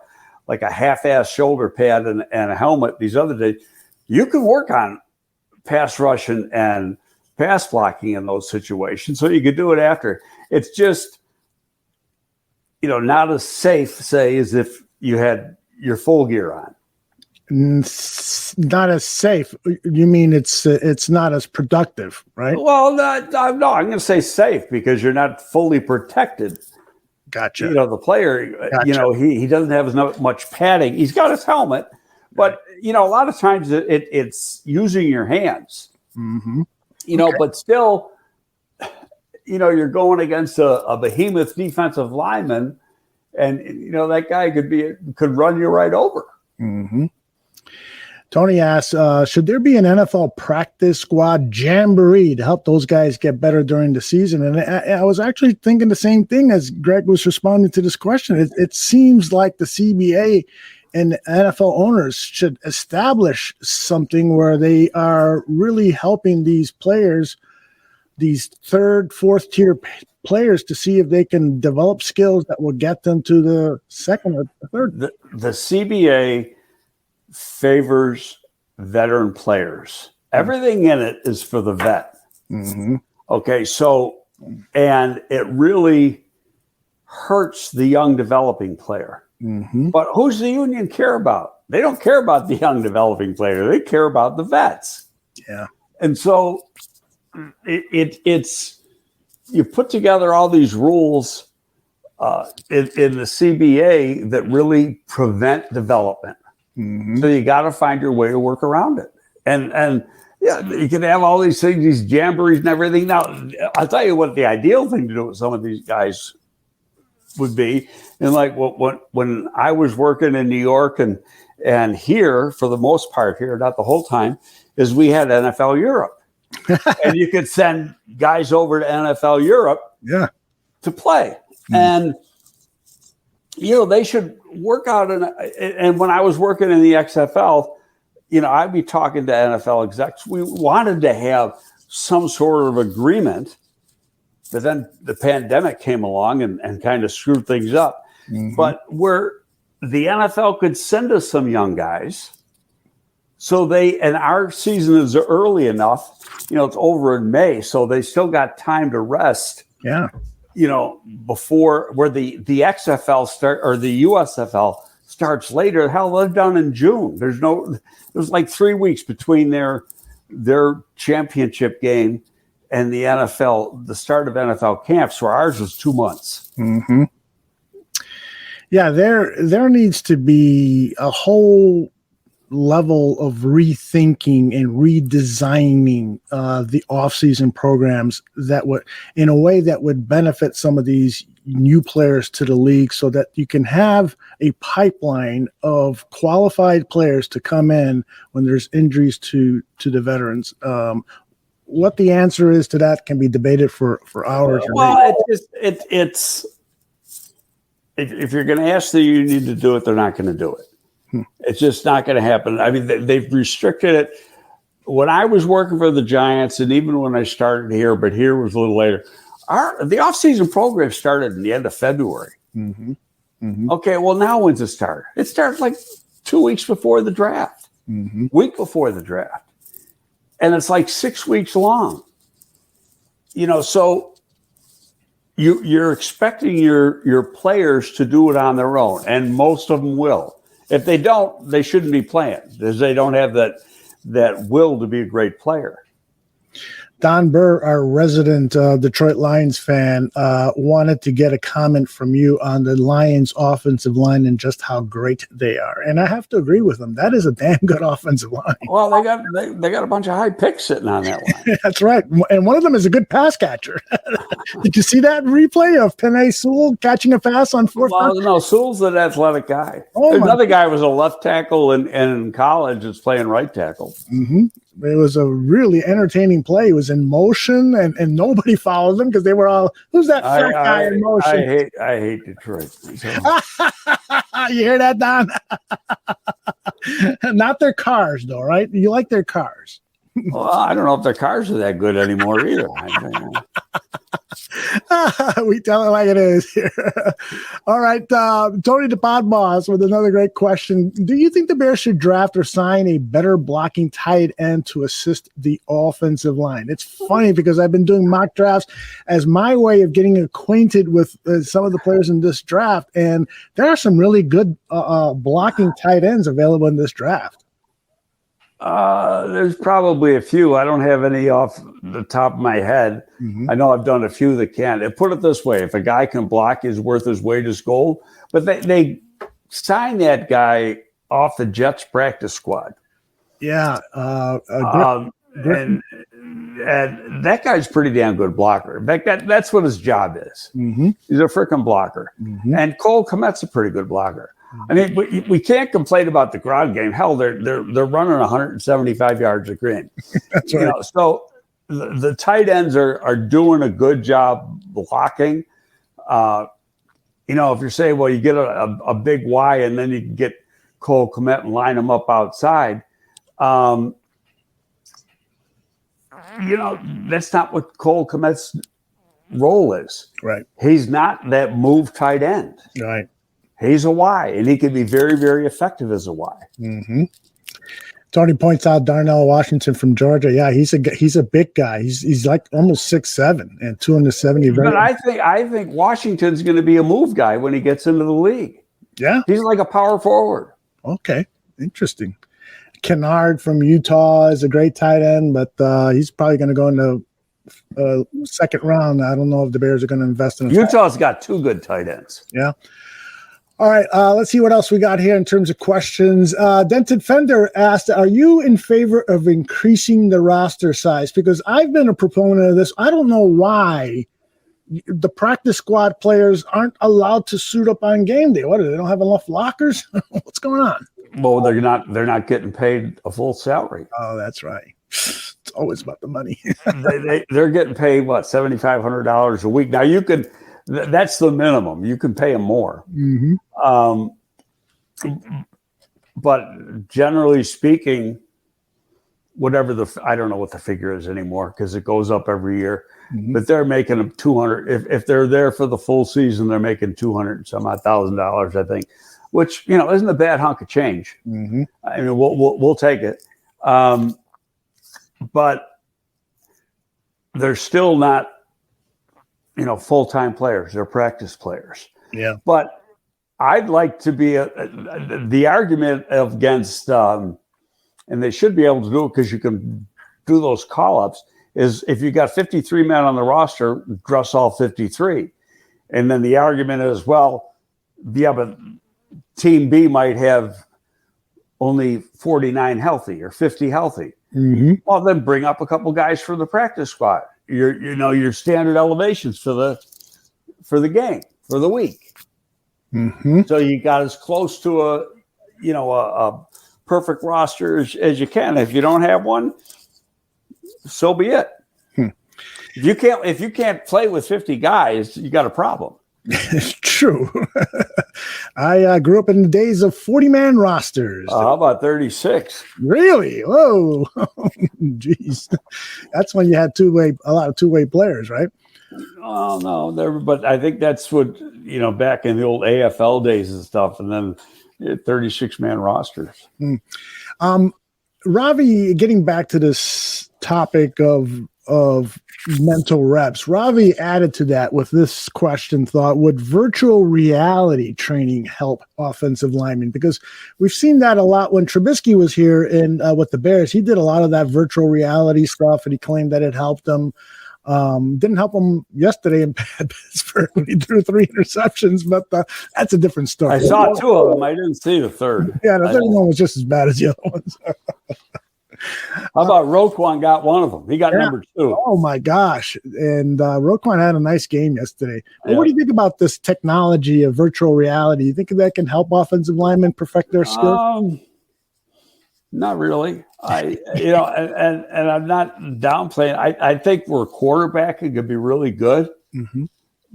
half-ass shoulder pad and a helmet. These other days, you can work on pass rush and pass blocking in those situations, so you could do it after. It's just, not as safe, say, as if you had your full gear on. Not as safe. You mean it's not as productive, right? Well, no, I'm going to say safe because you're not fully protected. Gotcha. The player, Gotcha. He doesn't have as much padding. He's got his helmet, but a lot of times it's using your hands. Mm-hmm. Okay. But still, you're going against a behemoth defensive lineman, and that guy could run you right over. Mm-hmm. Tony asks, should there be an NFL practice squad jamboree to help those guys get better during the season? And I was actually thinking the same thing as Greg was responding to this question. It seems like the CBA and NFL owners should establish something where they are really helping these players, these third, fourth tier players, to see if they can develop skills that will get them to the second or third. The CBA favors veteran players. Everything in it is for the vet. Mm-hmm. Okay, and it really hurts the young developing player. Mm-hmm. But who's the union care about? They don't care about the young developing player. They care about the vets. Yeah. And so it's you put together all these rules in the CBA that really prevent development. Mm-hmm. So you got to find your way to work around it. And yeah, you can have all these things, these jamborees and everything. Now, I'll tell you what the ideal thing to do with some of these guys would be. And like when I was working in New York and here, for the most part here, not the whole time, is we had NFL Europe. And you could send guys over to NFL Europe to play. Mm-hmm. And they should work out. And when I was working in the XFL, I'd be talking to NFL execs. We wanted to have some sort of agreement, but then the pandemic came along and kind of screwed things up. Mm-hmm. But where the NFL could send us some young guys, and our season is early enough, it's over in May, so they still got time to rest. Yeah. Before where the XFL start or the USFL starts later. Hell, they're done in June. There's like 3 weeks between their championship game and the NFL, the start of NFL camps, where ours was 2 months. Mm-hmm. Yeah, there needs to be a whole level of rethinking and redesigning the off-season programs that would, in a way that would benefit some of these new players to the league, so that you can have a pipeline of qualified players to come in when there's injuries to the veterans. What the answer is to that can be debated for hours. Well, it's if you're going to ask the union to do it, they're not going to do it. It's just not going to happen. I mean, they've restricted it. When I was working for the Giants, and even when I started here, but here was a little later, the off-season program started in the end of February. Mm-hmm. Mm-hmm. Okay, well, now when's it start? It starts like 2 weeks before the draft, week before the draft. And it's like 6 weeks long. So you're expecting your players to do it on their own, and most of them will. If they don't, they shouldn't be playing, because they don't have that will to be a great player. Don Burr, our resident Detroit Lions fan, wanted to get a comment from you on the Lions offensive line and just how great they are. And I have to agree with him. That is a damn good offensive line. Well, they got a bunch of high picks sitting on that line. That's right. And one of them is a good pass catcher. Did you see that replay of Penei Sewell catching a pass on fourth down? Well, no, Sewell's an athletic guy. Another guy was a left tackle in college that's playing right tackle. Mm-hmm. It was a really entertaining play. He was in motion, and nobody followed him because they were all, who's that fat guy in motion? I hate Detroit. So. You hear that, Don? Not their cars, though, right? You like their cars. Well, I don't know if their cars are that good anymore either. We tell it like it is here. All right. Tony the Podboss with another great question. Do you think the Bears should draft or sign a better blocking tight end to assist the offensive line? It's funny because I've been doing mock drafts as my way of getting acquainted with some of the players in this draft, and there are some really good blocking tight ends available in this draft. There's probably a few. I don't have any off the top of my head. Mm-hmm. I know I've done a few that can. And put it this way, if a guy can block, he's worth his weight as gold. But they signed that guy off the Jets practice squad. Yeah. And that guy's pretty damn good blocker. In fact, that's what his job is. Mm-hmm. He's a freaking blocker. Mm-hmm. And Cole Kmet's a pretty good blocker. I mean, we can't complain about the ground game. Hell, they're running 175 yards a game. That's right. So the tight ends are doing a good job blocking. If you're saying, well, you get a big Y and then you can get Cole Kmet and line them up outside. That's not what Cole Kmet's role is. Right. He's not that move tight end. Right. He's a Y, and he can be very, very effective as a Y. Mm-hmm. Tony points out Darnell Washington from Georgia. Yeah, he's a big guy. He's like almost 6'7" and 270. But I think Washington's going to be a move guy when he gets into the league. Yeah, he's like a power forward. Okay, interesting. Kennard from Utah is a great tight end, but he's probably going to go in the second round. I don't know if the Bears are going to invest in him. Utah's got two good tight ends. Yeah. All right, let's see what else we got here in terms of questions. Dented Fender asked, are you in favor of increasing the roster size? Because I've been a proponent of this. I don't know why the practice squad players aren't allowed to suit up on game day. What, they don't have enough lockers? What's going on? Well, they're not getting paid a full salary. Oh, that's right. It's always about the money. They're getting paid, what, $7,500 a week. Now, that's the minimum. You can pay them more. Mm-hmm. But generally speaking, whatever I don't know what the figure is anymore because it goes up every year. Mm-hmm. But they're making them $200. If they're there for the full season, they're making $200 and some odd $1,000, I think, which isn't a bad hunk of change. Mm-hmm. I mean, we'll take it. But they're still not, full-time players. They're practice players. Yeah. But I'd like to be the argument against, and they should be able to do it because you can do those call-ups, is if you got 53 men on the roster, dress all 53. And then the argument is, well, yeah, but Team B might have only 49 healthy or 50 healthy. Mm-hmm. Well, then bring up a couple guys for the practice squad. Your standard elevations for the game, for the week. Mm-hmm. So you got as close to a perfect roster as you can. If you don't have one, so be it. If you can't play with 50 guys, you got a problem. It's true. I grew up in the days of 40-man rosters. How about 36? Really? Whoa. Jeez. That's when you had a lot of two-way players, right? Oh, no. But I think that's what, back in the old AFL days and stuff, and then 36-man rosters. Ravi, getting back to this topic of mental reps, Ravi added to that with this question thought, would virtual reality training help offensive linemen? Because we've seen that a lot when Trubisky was here with the Bears. He did a lot of that virtual reality stuff, and he claimed that it helped him. Didn't help him yesterday in Pittsburgh when he threw 3 interceptions, but that's a different story. I saw 2 of them. I didn't see the third. Yeah, the third one was just as bad as the other ones. How about Roquan got one of them? He got number 2. Oh, my gosh. And Roquan had a nice game yesterday. Yeah. What do you think about this technology of virtual reality? You think that can help offensive linemen perfect their skills? Not really. And I'm not downplaying. I think where quarterbacking could be really good, mm-hmm.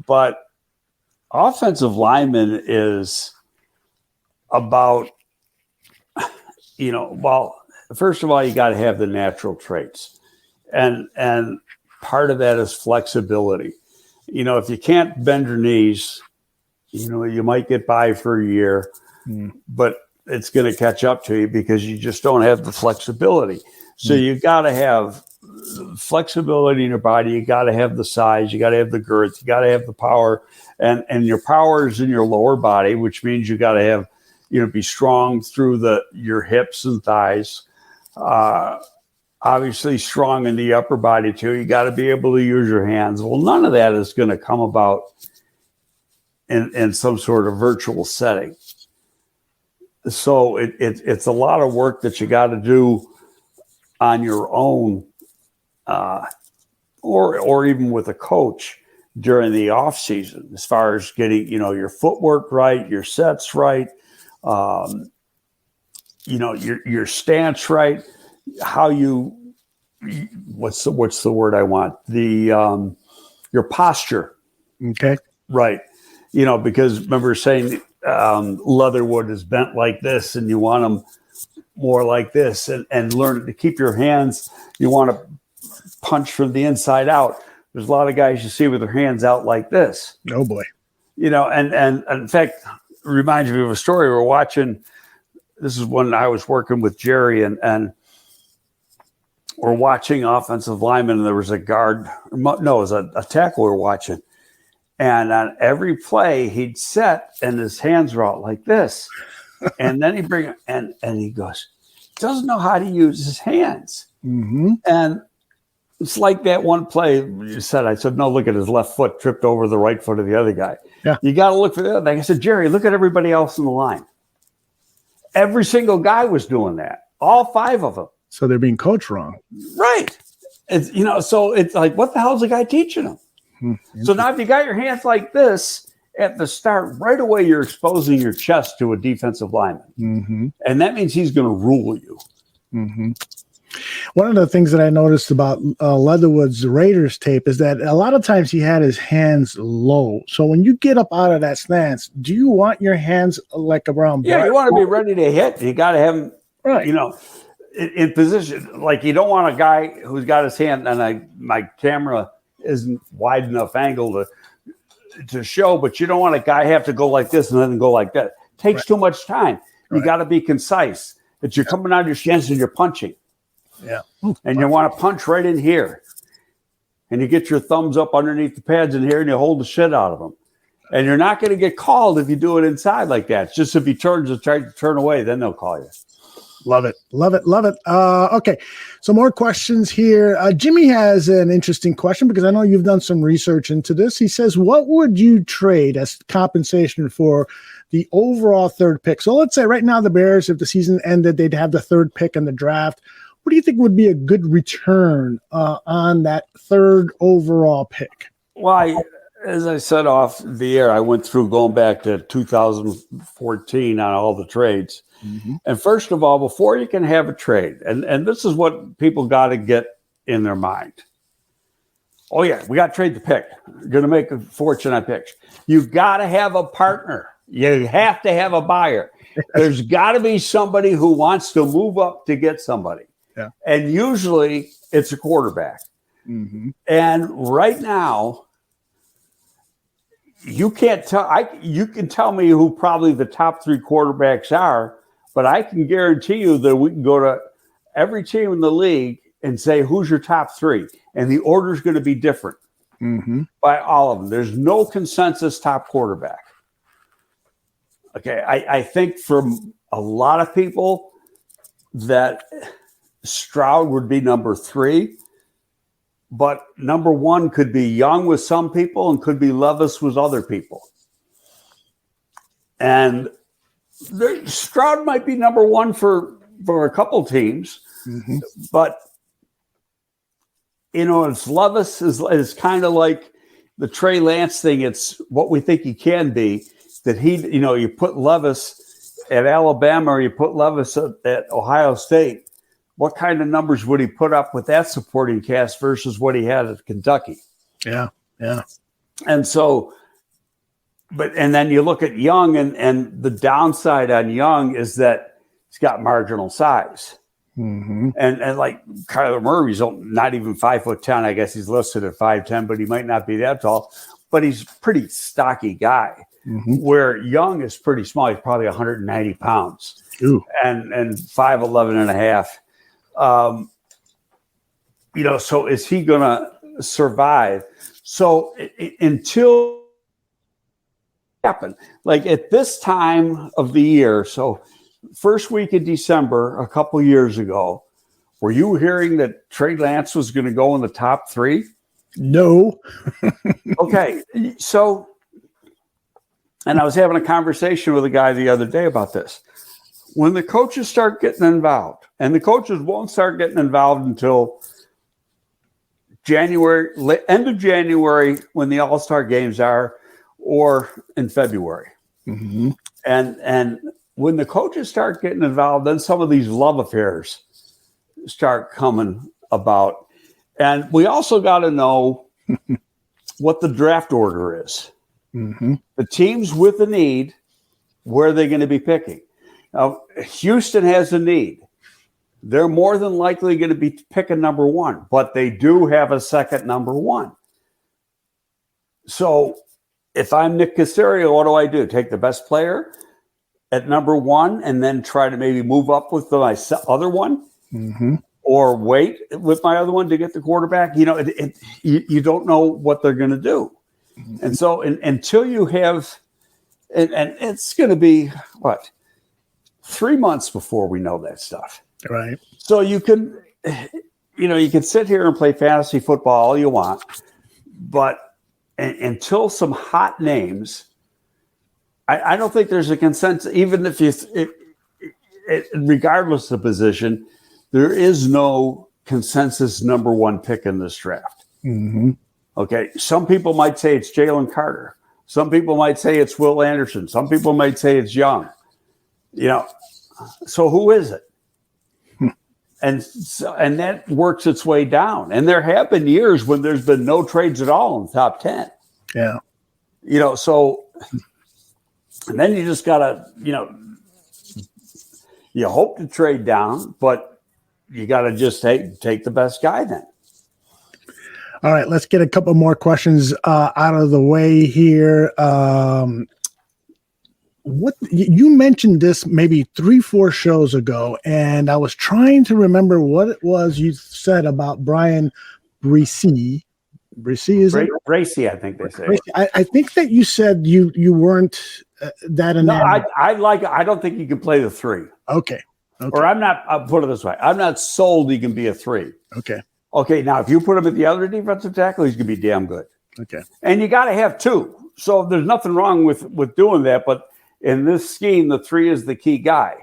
but offensive lineman is about, first of all, you got to have the natural traits, and part of that is flexibility. if you can't bend your knees, you might get by for a year, but it's going to catch up to you because you just don't have the flexibility. So you got to have flexibility in your body. You got to have the size. You got to have the girth. You got to have the power, and your power is in your lower body, which means you got to have, be strong through your hips and thighs. Obviously strong in the upper body too. You got to be able to use your hands. Well, none of that is going to come about in some sort of virtual setting. So it's a lot of work that you got to do on your own, or even with a coach during the off season, as far as getting, your footwork right, your sets right, your stance right, how what's the word I want? Your posture. Okay. Right. Because remember saying leatherwood is bent like this, and you want them more like this, and learn to keep your hands. You want to punch from the inside out. There's a lot of guys you see with their hands out like this. Oh boy. And in fact, it reminds me of a story. We're watching. This is when I was working with Jerry, and we're watching offensive linemen. And there was a guard. No, it was a tackle we were watching. And on every play, he'd set, and his hands were out like this. And then he'd bring it, and he goes, doesn't know how to use his hands. Mm-hmm. And it's like that one play you said. I said, no, look at his left foot tripped over the right foot of the other guy. Yeah. You got to look for the other thing. I said, Jerry, look at everybody else in the line. Every single guy was doing that. All 5 of them. So they're being coached wrong. Right. It's, so it's like, what the hell is the guy teaching them? So now if you got your hands like this at the start, right away you're exposing your chest to a defensive lineman. Mm-hmm. And that means he's going to rule you. Mm-hmm. One of the things that I noticed about Leatherwood's Raiders tape is that a lot of times he had his hands low. So when you get up out of that stance, do you want your hands like around? Yeah, you want to be ready to hit. You got to have him, right. In position. Like you don't want a guy who's got his hand, and my camera isn't wide enough angle to show, but you don't want a guy have to go like this and then go like that. It takes too much time. You got to be concise. That you're coming out of your stance and you're punching. Yeah. And you want to punch right in here. And you get your thumbs up underneath the pads in here and you hold the shit out of them. And you're not going to get called if you do it inside like that. It's just if he turns and tries to turn away, then they'll call you. Love it. Love it. Love it. Okay. So more questions here. Jimmy has an interesting question because I know you've done some research into this. He says, what would you trade as compensation for the overall 3rd pick? So let's say right now the Bears, if the season ended, they'd have the 3rd pick in the draft. What do you think would be a good return on that 3rd overall pick? Well, as I said off the air, I went through going back to 2014 on all the trades. Mm-hmm. And first of all, before you can have a trade, and this is what people got to get in their mind. Oh, yeah, we got to trade the pick. You're going to make a fortune on picks. You've got to have a partner. You have to have a buyer. There's got to be somebody who wants to move up to get somebody. Yeah. And usually it's a quarterback. Mm-hmm. And right now, you can't tell. You can tell me who probably the top 3 quarterbacks are, but I can guarantee you that we can go to every team in the league and say, who's your top 3? And the order is going to be different by all of them. There's no consensus top quarterback. Okay. I think from a lot of people that Stroud would be number 3, but number 1 could be Young with some people and could be Levis with other people. And Stroud might be number 1 for a couple teams, but it's Levis is kind of like the Trey Lance thing. It's what we think he can be. That you put Levis at Alabama or you put Levis at Ohio State. What kind of numbers would he put up with that supporting cast versus what he had at Kentucky? Yeah, yeah. And so, and then you look at Young, and the downside on Young is that he's got marginal size. Mm-hmm. And like Kyler Murray's not even 5'10". I guess he's listed at 5'10", but he might not be that tall. but he's a pretty stocky guy. Where Young is pretty small. He's probably 190 pounds. Ooh. and 5'11" and a half. So is he going to survive? So until happen, like at this time of the year, so first week of December, a couple years ago, were you hearing that Trey Lance was going to go in the top 3? No. Okay. So, and I was having a conversation with a guy the other day about this. When the coaches start getting involved, and the coaches won't start getting involved until January, end of January, when the All-Star games are, or in February. And when the coaches start getting involved, then some of these love affairs start coming about. And we also got to know what the draft order is. The teams with the need, where are they going to be picking? Now, Houston has a need. They're more than likely going to be picking number 1, but they do have a second number 1. So if I'm Nick Caserio, what do? Take the best player at number 1 and then try to maybe move up with my other one? Or wait with my other one to get the quarterback? You don't know what they're going to do. And so until you have, and it's going to be, 3 months before we know that stuff. Right. So you can sit here and play fantasy football all you want, but until some hot names, I don't think there's a consensus, even if regardless of position, there is no consensus number 1 pick in this draft. Okay. Some people might say it's Jalen Carter. Some people might say it's Will Anderson. Some people might say it's Young. So who is it? And that works its way down. And there have been years when there's been no trades at all in the top 10. Yeah. So, and then you just got to, you hope to trade down, but you got to just take the best guy then. All right, let's get a couple more questions out of the way here. What you mentioned this maybe 3-4 shows ago, and I was trying to remember what it was you said about Brian Bresee. Bresee, is it? Bracey, I think they say. I think that you said you weren't that. No, I don't think you can play the 3. Okay. Or I'll put it this way. I'm not sold he can be a 3. Okay. Now if you put him at the other defensive tackle, he's going to be damn good. Okay. And you got to have 2. So there's nothing wrong with doing that. But in this scheme, the 3 is the key guy.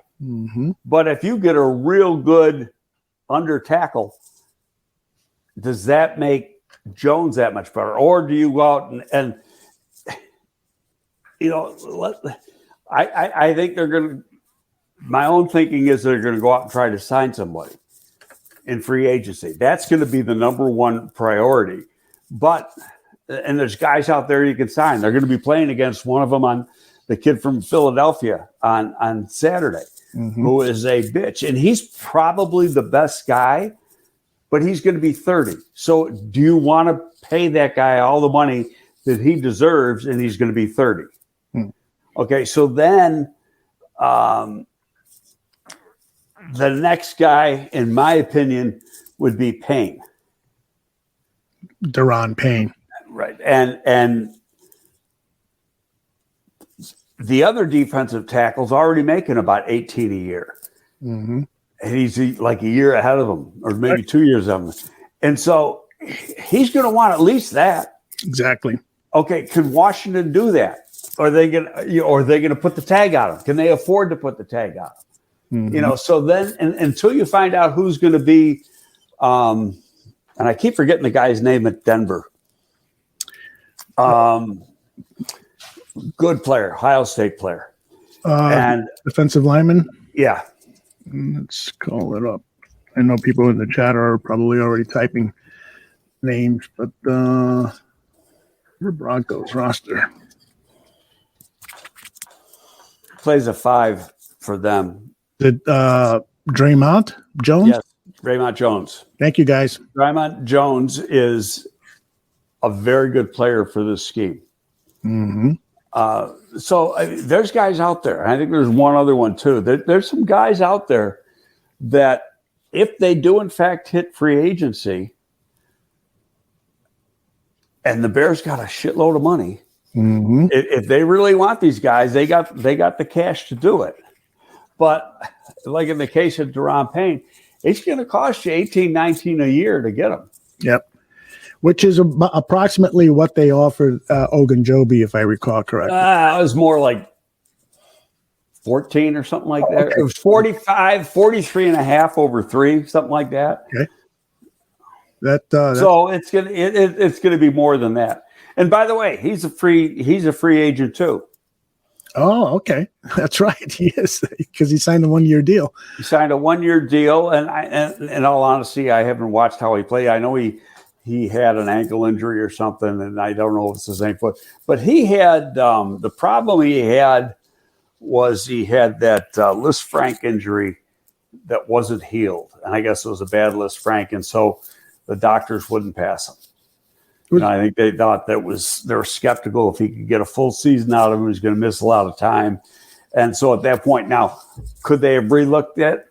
But if you get a real good under tackle, does that make Jones that much better? Or do you go out and I think they're going to, my own thinking is they're going to go out and try to sign somebody in free agency. That's going to be the number 1 priority. And there's guys out there you can sign. They're going to be playing against one of them on the kid from Philadelphia on Saturday, who is a bitch. And he's probably the best guy, but he's going to be 30. So do you want to pay that guy all the money that he deserves, and he's going to be 30? Okay, so then the next guy, in my opinion, would be Payne. Daron Payne. Right. And the other defensive tackle's already making about 18 a year. And he's like a year ahead of them, or maybe 2 years of them. And so he's going to want at least that. Exactly. Okay, can Washington do that? Are they going to put the tag on him? Can they afford to put the tag on him? So then until you find out who's going to be, and I keep forgetting the guy's name at Denver. Good player, Ohio State player. And defensive lineman? Yeah. Let's call it up. I know people in the chat are probably already typing names, but the Broncos roster. Plays a 5 for them. Did Draymond Jones? Yes, Draymond Jones. Thank you, guys. Draymond Jones is a very good player for this scheme. Mm-hmm. So there's guys out there. I think there's one other one too. There's some guys out there that if they do in fact hit free agency, and the Bears got a shitload of money, Mm-hmm. if they really want these guys, they got the cash to do it. But like in the case of Deron Payne, it's going to cost you $18-19 a year to get them. Yep. Which is approximately what they offered Ogunjobi, if I recall correctly. It was more like 14 or something like that. Okay. It was 43 and a half over 3, something like that. Okay. So it's gonna be more than that. And by the way, he's a free agent too. Oh, okay. That's right. He is, because he signed a 1-year deal. He signed a 1-year deal, and in all honesty, I haven't watched how he played. I know he had an ankle injury or something, and I don't know if it's the same foot. But he had the problem he had was he had that Lisfranc injury that wasn't healed, and I guess it was a bad Lisfranc, and so the doctors wouldn't pass him. I think they thought they were skeptical if he could get a full season out of him, he was going to miss a lot of time. And so at that point, now, could they have relooked at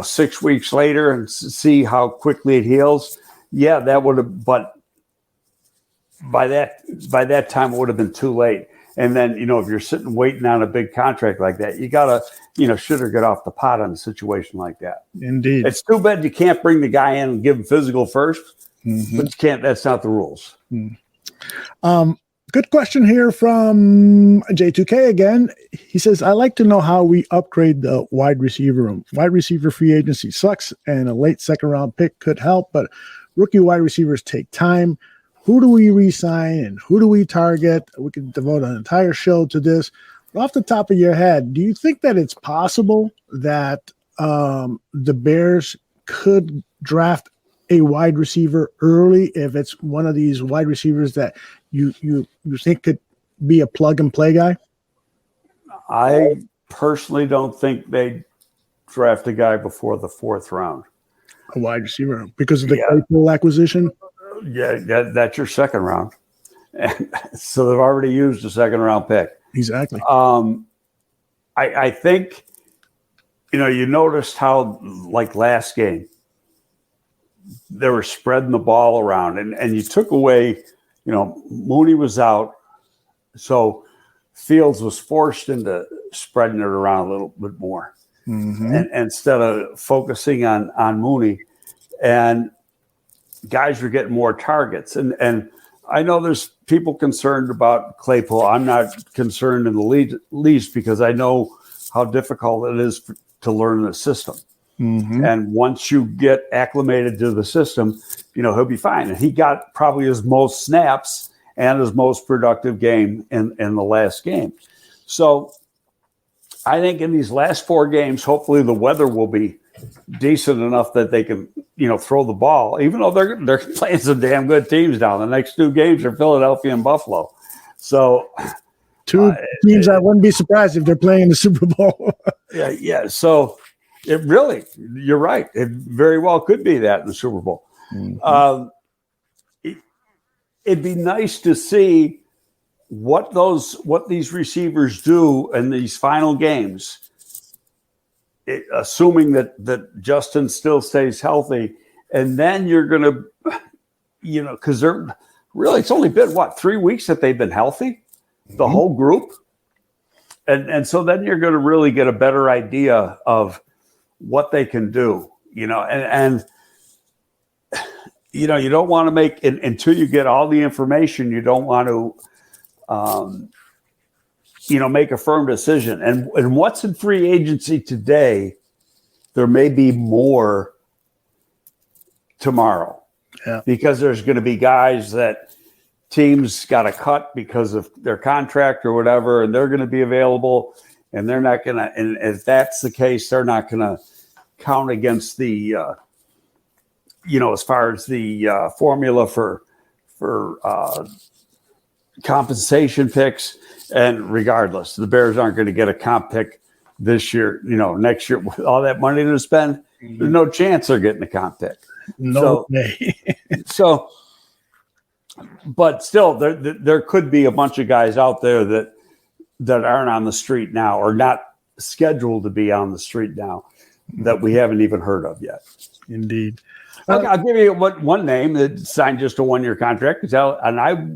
6 weeks later and see how quickly it heals? Yeah, that would have, but by that time it would have been too late. And then, if you're sitting waiting on a big contract like that, you got to, shoot or get off the pot on a situation like that. Indeed. It's too bad you can't bring the guy in and give him physical first. Mm-hmm. But you can't. That's not the rules. Good question here from J2K again. He says, "I like to know how we upgrade the wide receiver room. Wide receiver free agency sucks, and a late second-round pick could help, but rookie wide receivers take time. Who do we re-sign and who do we target? We could devote an entire show to this. But off the top of your head, do you think that it's possible that the Bears could draft a wide receiver early if it's one of these wide receivers that you think could be a plug and play guy?" I personally don't think they draft a guy before the 4th round. A wide receiver because of the Claypool acquisition. Yeah, that's your 2nd round. And so they've already used a 2nd round pick. Exactly. I think, you noticed how, like last game, they were spreading the ball around, and you took away, Mooney was out, so Fields was forced into spreading it around a little bit more, and instead of focusing on Mooney, and guys were getting more targets. And I know there's people concerned about Claypool. I'm not concerned in the least because I know how difficult it is to learn the system. And once you get acclimated to the system, he'll be fine. And he got probably his most snaps and his most productive game in the last game. So I think in these last 4 games, hopefully the weather will be decent enough that they can, throw the ball, even though they're playing some damn good teams now. The next 2 games are Philadelphia and Buffalo. So 2 teams I wouldn't be surprised if they're playing in the Super Bowl. Yeah. So it really, you're right. It very well could be that in the Super Bowl. It'd be nice to see what these receivers do in these final games, assuming that Justin still stays healthy. And then you're going to, because they're really, it's only been 3 weeks that they've been healthy, the whole group. And so then you're going to really get a better idea of what they can do, and you don't want to make it until you get all the information. You don't want to, make a firm decision. And what's in free agency today, there may be more tomorrow, because there's going to be guys that teams got to cut because of their contract or whatever, and they're going to be available, and they're not going to. And if that's the case, they're not going to count against the, as far as the formula for compensation picks. And regardless, the Bears aren't going to get a comp pick this year. Next year with all that money to spend, there's no chance they're getting a comp pick. No way. So but still, there could be a bunch of guys out there that aren't on the street now or not scheduled to be on the street now that we haven't even heard of yet. Indeed. I'll give you one name that signed just a 1-year contract, and I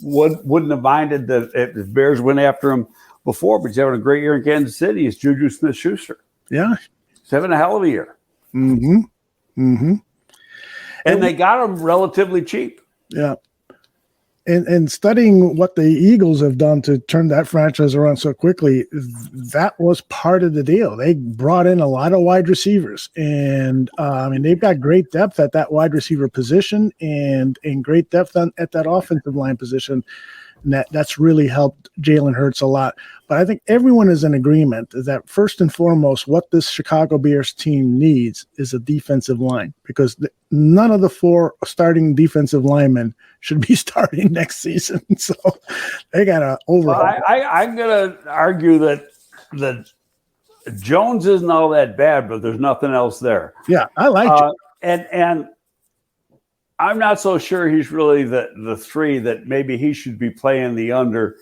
wouldn't have minded that if the Bears went after him before, but he's having a great year in Kansas City. Is Juju Smith-Schuster. Yeah. He's having a hell of a year. Mm-hmm. Mm-hmm. And they got him relatively cheap. Yeah. And studying what the Eagles have done to turn that franchise around so quickly, that was part of the deal. They brought in a lot of wide receivers, and they've got great depth at that wide receiver position and great depth at that offensive line position. And that's really helped Jalen Hurts a lot. But I think everyone is in agreement that first and foremost, what this Chicago Bears team needs is a defensive line, because none of the 4 starting defensive linemen should be starting next season. So they got to overhaul. I'm going to argue that Jones isn't all that bad, but there's nothing else there. Yeah, I like it. And I'm not so sure he's really the 3 that maybe he should be playing the under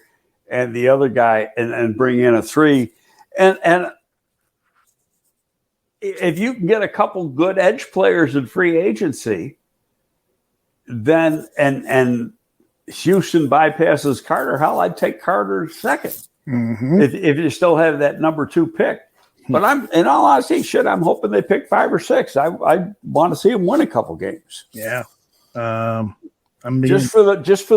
and the other guy and bring in a 3. And if you can get a couple good edge players in free agency, then and Houston bypasses Carter, hell, I'd take Carter second if you still have that number 2 pick. But I'm, in all honesty, I'm hoping they pick 5 or 6. I want to see them win a couple games. Yeah. Just for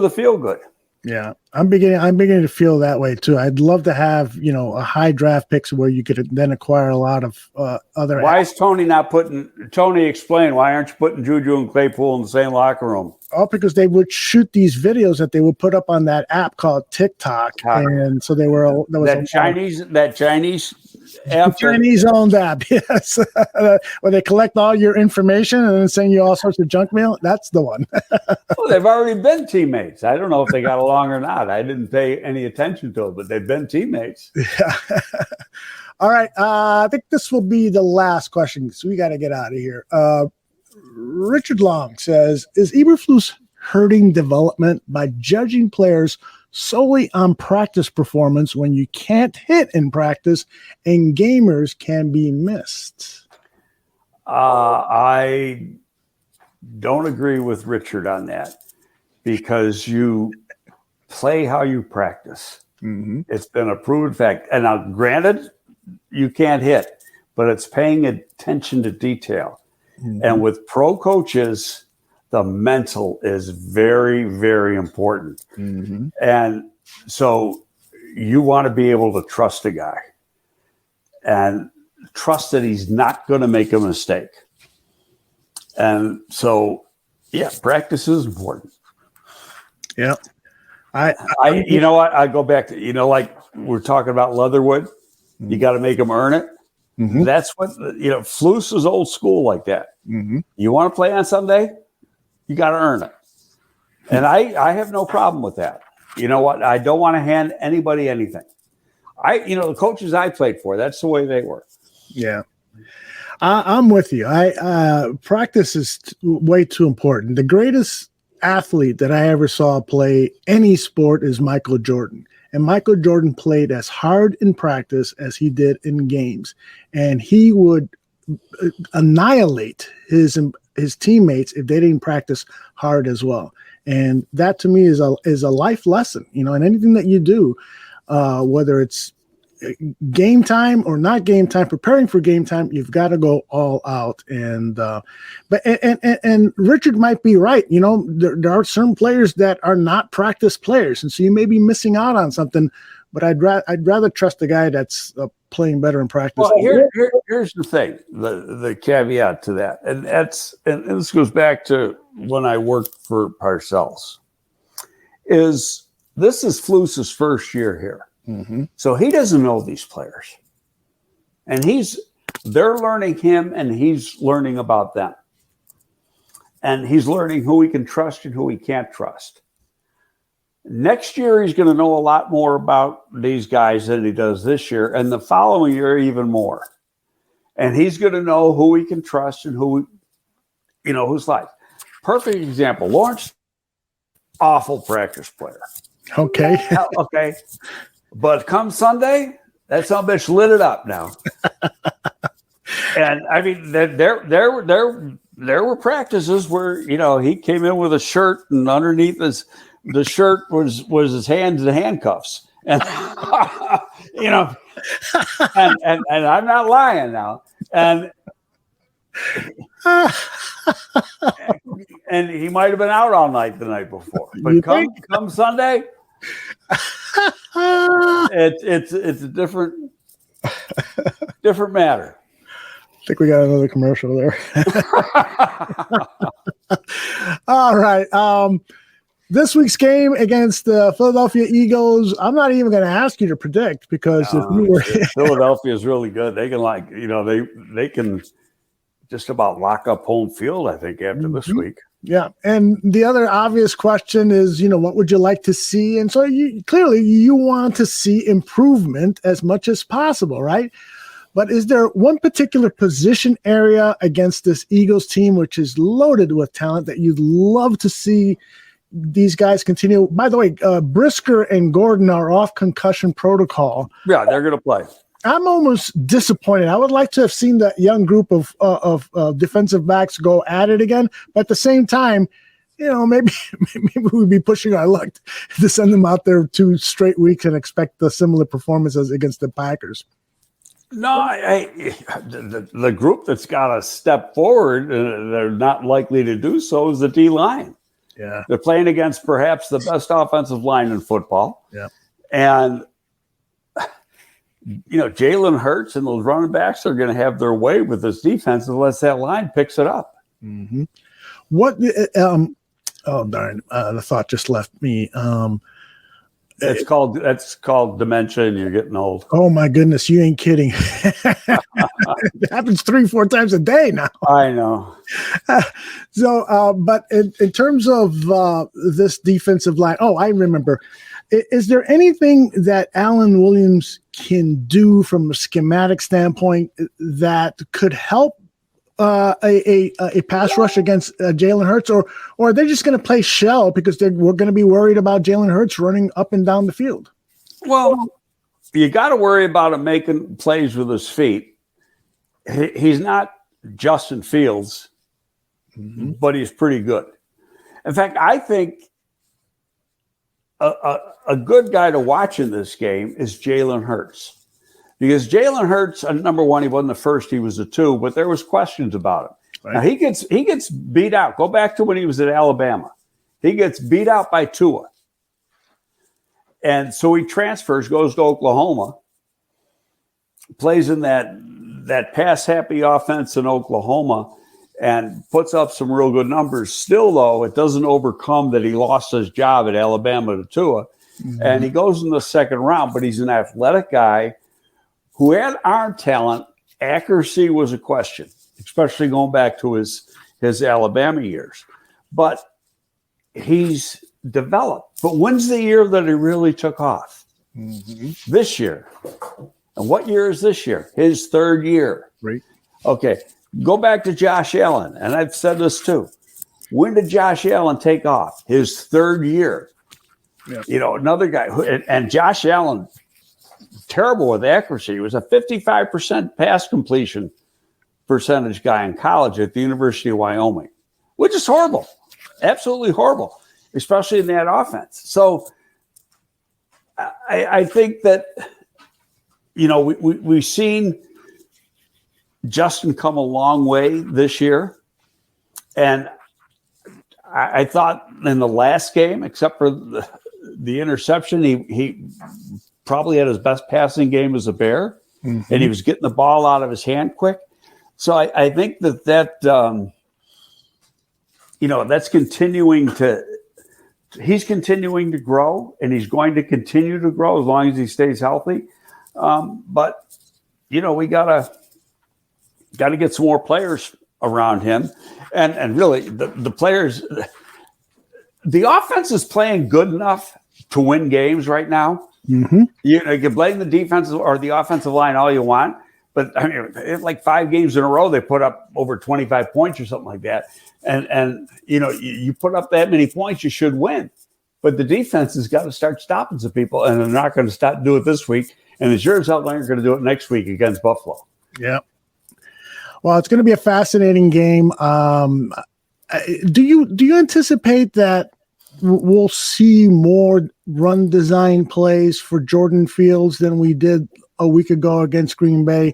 the feel good. Yeah, I'm beginning to feel that way too. I'd love to have a high draft picks where you could then acquire a lot of other. Why is Tony not putting? Tony, explain why aren't you putting Juju and Claypool in the same locker room? Oh, because they would shoot these videos that they would put up on that app called TikTok, and so they were that Chinese app, Chinese-owned app, yes, where they collect all your information and then send you all sorts of junk mail. That's the one. Well, they've already been teammates. I don't know if they got along or not. I didn't pay any attention to it, but they've been teammates. Yeah. All right. I think this will be the last question, so we got to get out of here. Richard Long says, is Eberflus hurting development by judging players solely on practice performance when you can't hit in practice and gamers can be missed? I don't agree with Richard on that, because you play how you practice. Mm-hmm. It's been a proven fact. And now, granted, you can't hit, but it's paying attention to detail. Mm-hmm. And with pro coaches, the mental is very, very important. Mm-hmm. And so you want to be able to trust a guy and trust that he's not going to make a mistake. And so, yeah, practice is important. Yeah. You know what? I go back to, like we're talking about Leatherwood. Mm-hmm. You got to make them earn it. Mm-hmm. That's what, Flus is old school like that. Mm-hmm. You want to play on Sunday? You got to earn it. And I have no problem with that. You know what? I don't want to hand anybody anything. The coaches I played for, that's the way they were. Yeah. I'm with you. Practice is way too important. The greatest athlete that I ever saw play any sport is Michael Jordan. And Michael Jordan played as hard in practice as he did in games. And he would annihilate his teammates if they didn't practice hard as well. And that to me is a life lesson, and anything that you do, whether it's game time or not game time, preparing for game time, you've got to go all out. And Richard might be right. There are certain players that are not practice players, and so you may be missing out on something. But I'd rather trust the guy that's playing better in practice. Well, here's the thing, the caveat to that, and this goes back to when I worked for Parcells. This is Flus's first year here. Mm-hmm. So he doesn't know these players, and they're learning him, and he's learning about them, and he's learning who he can trust and who he can't trust. Next year, he's going to know a lot more about these guys than he does this year, and the following year, even more. And he's going to know who he can trust and who's life. Perfect example, Lawrence awful practice player. Okay. Okay. But come Sunday, that son of a bitch lit it up now. And I mean, there were practices where, he came in with a shirt and underneath the shirt was his hands in handcuffs. And, and I'm not lying now. And he might have been out all night the night before. But come Sunday, it's a different matter. I think we got another commercial there. All right. This week's game against the Philadelphia Eagles, I'm not even going to ask you to predict because if you were Philadelphia is really good. They can they can just about lock up home field, I think, after this week. Yeah. And the other obvious question is, what would you like to see? And so you want to see improvement as much as possible, right? But is there one particular position area against this Eagles team, which is loaded with talent, that you'd love to see these guys continue? By the way, Brisker and Gordon are off concussion protocol. Yeah, they're going to play. I'm almost disappointed. I would like to have seen that young group of defensive backs go at it again. But at the same time, maybe we'd be pushing our luck to send them out there 2 straight weeks and expect a similar performance as against the Packers. No, the group that's got to step forward, they're not likely to do so, is the D-line. Yeah. They're playing against perhaps the best offensive line in football. Yeah. And, Jalen Hurts and those running backs are going to have their way with this defense unless that line picks it up. Mm-hmm. What? Oh, darn. The thought just left me. That's called dementia, and you're getting old. Oh my goodness, you ain't kidding. It happens 3-4 times a day now. I know. But in terms of this defensive line, I remember. Is there anything that Alan Williams can do from a schematic standpoint that could help a pass rush against Jalen Hurts, or are they just going to play shell because we're going to be worried about Jalen Hurts running up and down the field? Well, you got to worry about him making plays with his feet. He's not Justin Fields, but he's pretty good. In fact, I think a good guy to watch in this game is Jalen Hurts. Because Jalen Hurts, number one, he wasn't the first, he was the 2, but there was questions about him. Right. Now, he gets beat out. Go back to when he was at Alabama. He gets beat out by Tua. And so he transfers, goes to Oklahoma, plays in that pass-happy offense in Oklahoma, and puts up some real good numbers. Still, though, it doesn't overcome that he lost his job at Alabama to Tua. Mm-hmm. And he goes in the second round, but he's an athletic guy who had arm talent. Accuracy was a question, especially going back to his Alabama years. But he's developed. But when's the year that he really took off? Mm-hmm. This year. And what year is this year? His 3rd year. Right. Okay. Go back to Josh Allen. And I've said this too. When did Josh Allen take off? His 3rd year. Yeah. Another guy. And Josh Allen, terrible with accuracy. He was a 55% pass completion percentage guy in college at the University of Wyoming, which is horrible. Absolutely horrible, especially in that offense. So I think that, we've seen Justin come a long way this year. And I thought in the last game, except for the interception, he probably had his best passing game as a Bear, and he was getting the ball out of his hand quick. So I think that that's continuing he's continuing to grow, and he's going to continue to grow as long as he stays healthy. But we gotta get some more players around him, and really the players. The offense is playing good enough to win games right now. Mm-hmm. You can blame the defense or the offensive line all you want, but I mean, it's like 5 games in a row they put up over 25 points or something like that. And you put up that many points, you should win. But the defense has got to start stopping some people, and they're not going to do it this week. And as sure as hell, they're going to do it next week against Buffalo. Yeah. Well, it's going to be a fascinating game. Do you anticipate that we'll see more run design plays for Jordan Fields than we did a week ago against Green Bay?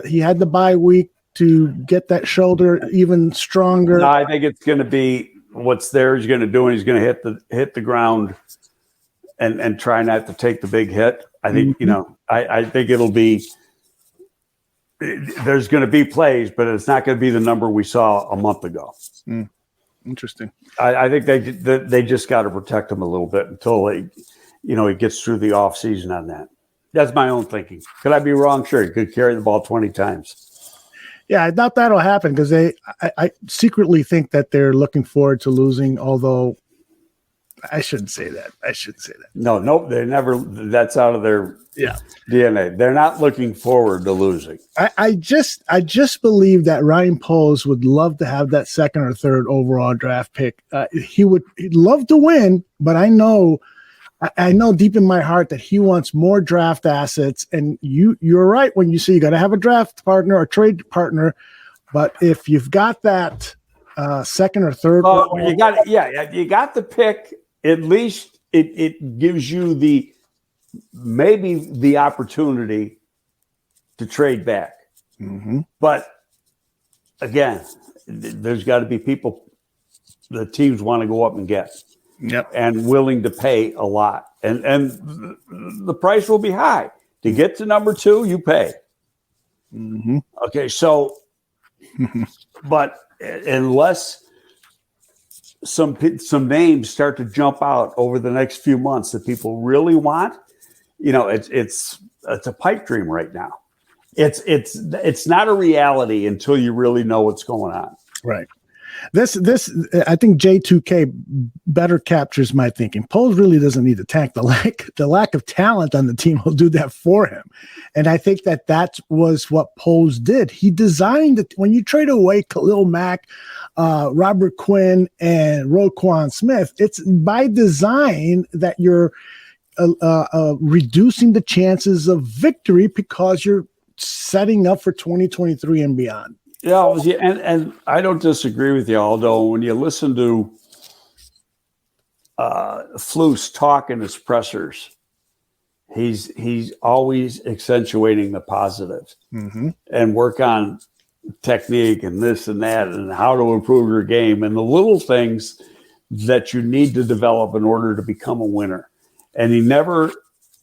He had the bye week to get that shoulder even stronger. No, I think it's going to be what's there. He's going to do, and he's going to hit the ground and try not to take the big hit. I think I think it'll be. There's going to be plays, but it's not going to be the number we saw a month ago. Interesting. I think they just got to protect him a little bit until he gets through the off season on that. That's my own thinking. Could I be wrong? Sure, he could carry the ball 20 times. Yeah, I doubt that'll happen because I secretly think that they're looking forward to losing, although I shouldn't say that. No, they never. That's out of their DNA. They're not looking forward to losing. I just believe that Ryan Poles would love to have that second or third overall draft pick. He'd love to win, but I know deep in my heart that he wants more draft assets. And you're right when you say you got to have a draft partner or trade partner. But if you've got that second or third, you got the pick. At least it gives you maybe the opportunity to trade back. Mm-hmm. But again, there's got to be people the teams want to go up and get. Yep. And willing to pay a lot. And the price will be high. To get to number 2, you pay. Mm-hmm. Okay, so but unless some names start to jump out over the next few months that people really want, it's a pipe dream right now. It's not a reality until you really know what's going on. Right. This I think J2K better captures my thinking. Poles really doesn't need to tank. The lack of talent on the team will do that for him. And I think that was what Poles did. He designed it. When you trade away Khalil Mack, Robert Quinn, and Roquan Smith, it's by design that you're reducing the chances of victory because you're setting up for 2023 and beyond. Yeah, and I don't disagree with you, although when you listen to Flus talk in his pressers, he's always accentuating the positives and work on technique and this and that and how to improve your game and the little things that you need to develop in order to become a winner. And he never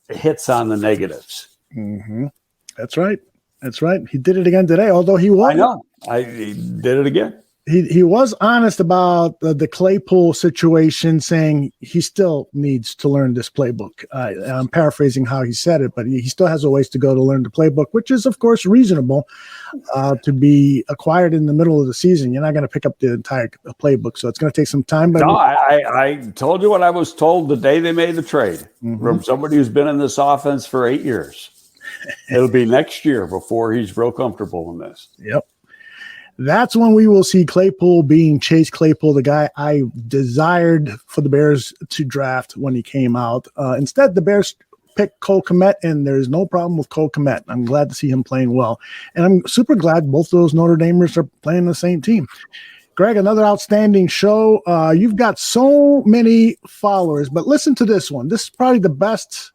hits on the negatives. Mm-hmm. That's right. He did it again today, although he was. I know. He did it again. He was honest about the Claypool situation, saying he still needs to learn this playbook. I'm paraphrasing how he said it, but he still has a ways to go to learn the playbook, which is, of course, reasonable to be acquired in the middle of the season. You're not going to pick up the entire playbook, so it's going to take some time. But no, I told you what I was told the day they made the trade from somebody who's been in this offense for 8 years. It'll be next year before he's real comfortable in this. Yep. That's when we will see Claypool being Chase Claypool, the guy I desired for the Bears to draft when he came out. Instead, the Bears picked Cole Kmet, and there's no problem with Cole Kmet. I'm glad to see him playing well. And I'm super glad both of those Notre Damers are playing on the same team. Greg, another outstanding show. You've got so many followers, but listen to this one. This is probably the best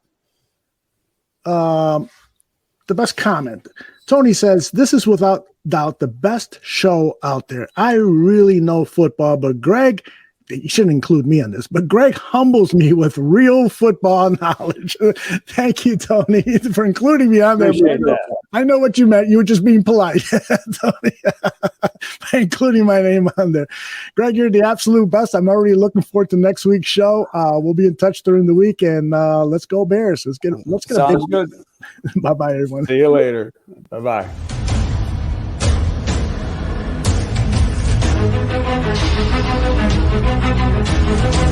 comment. Tony says, this is without doubt the best show out there. I really know football, but Greg, you shouldn't include me on this, but Greg humbles me with real football knowledge. Thank you, Tony, for including me on there. I know what you meant. You were just being polite, Tony, by including my name on there. Greg, you're the absolute best. I'm already looking forward to next week's show. We'll be in touch during the week, and let's go Bears. Let's get Sounds good. Bye-bye, everyone. See you later. Bye-bye. Thank you.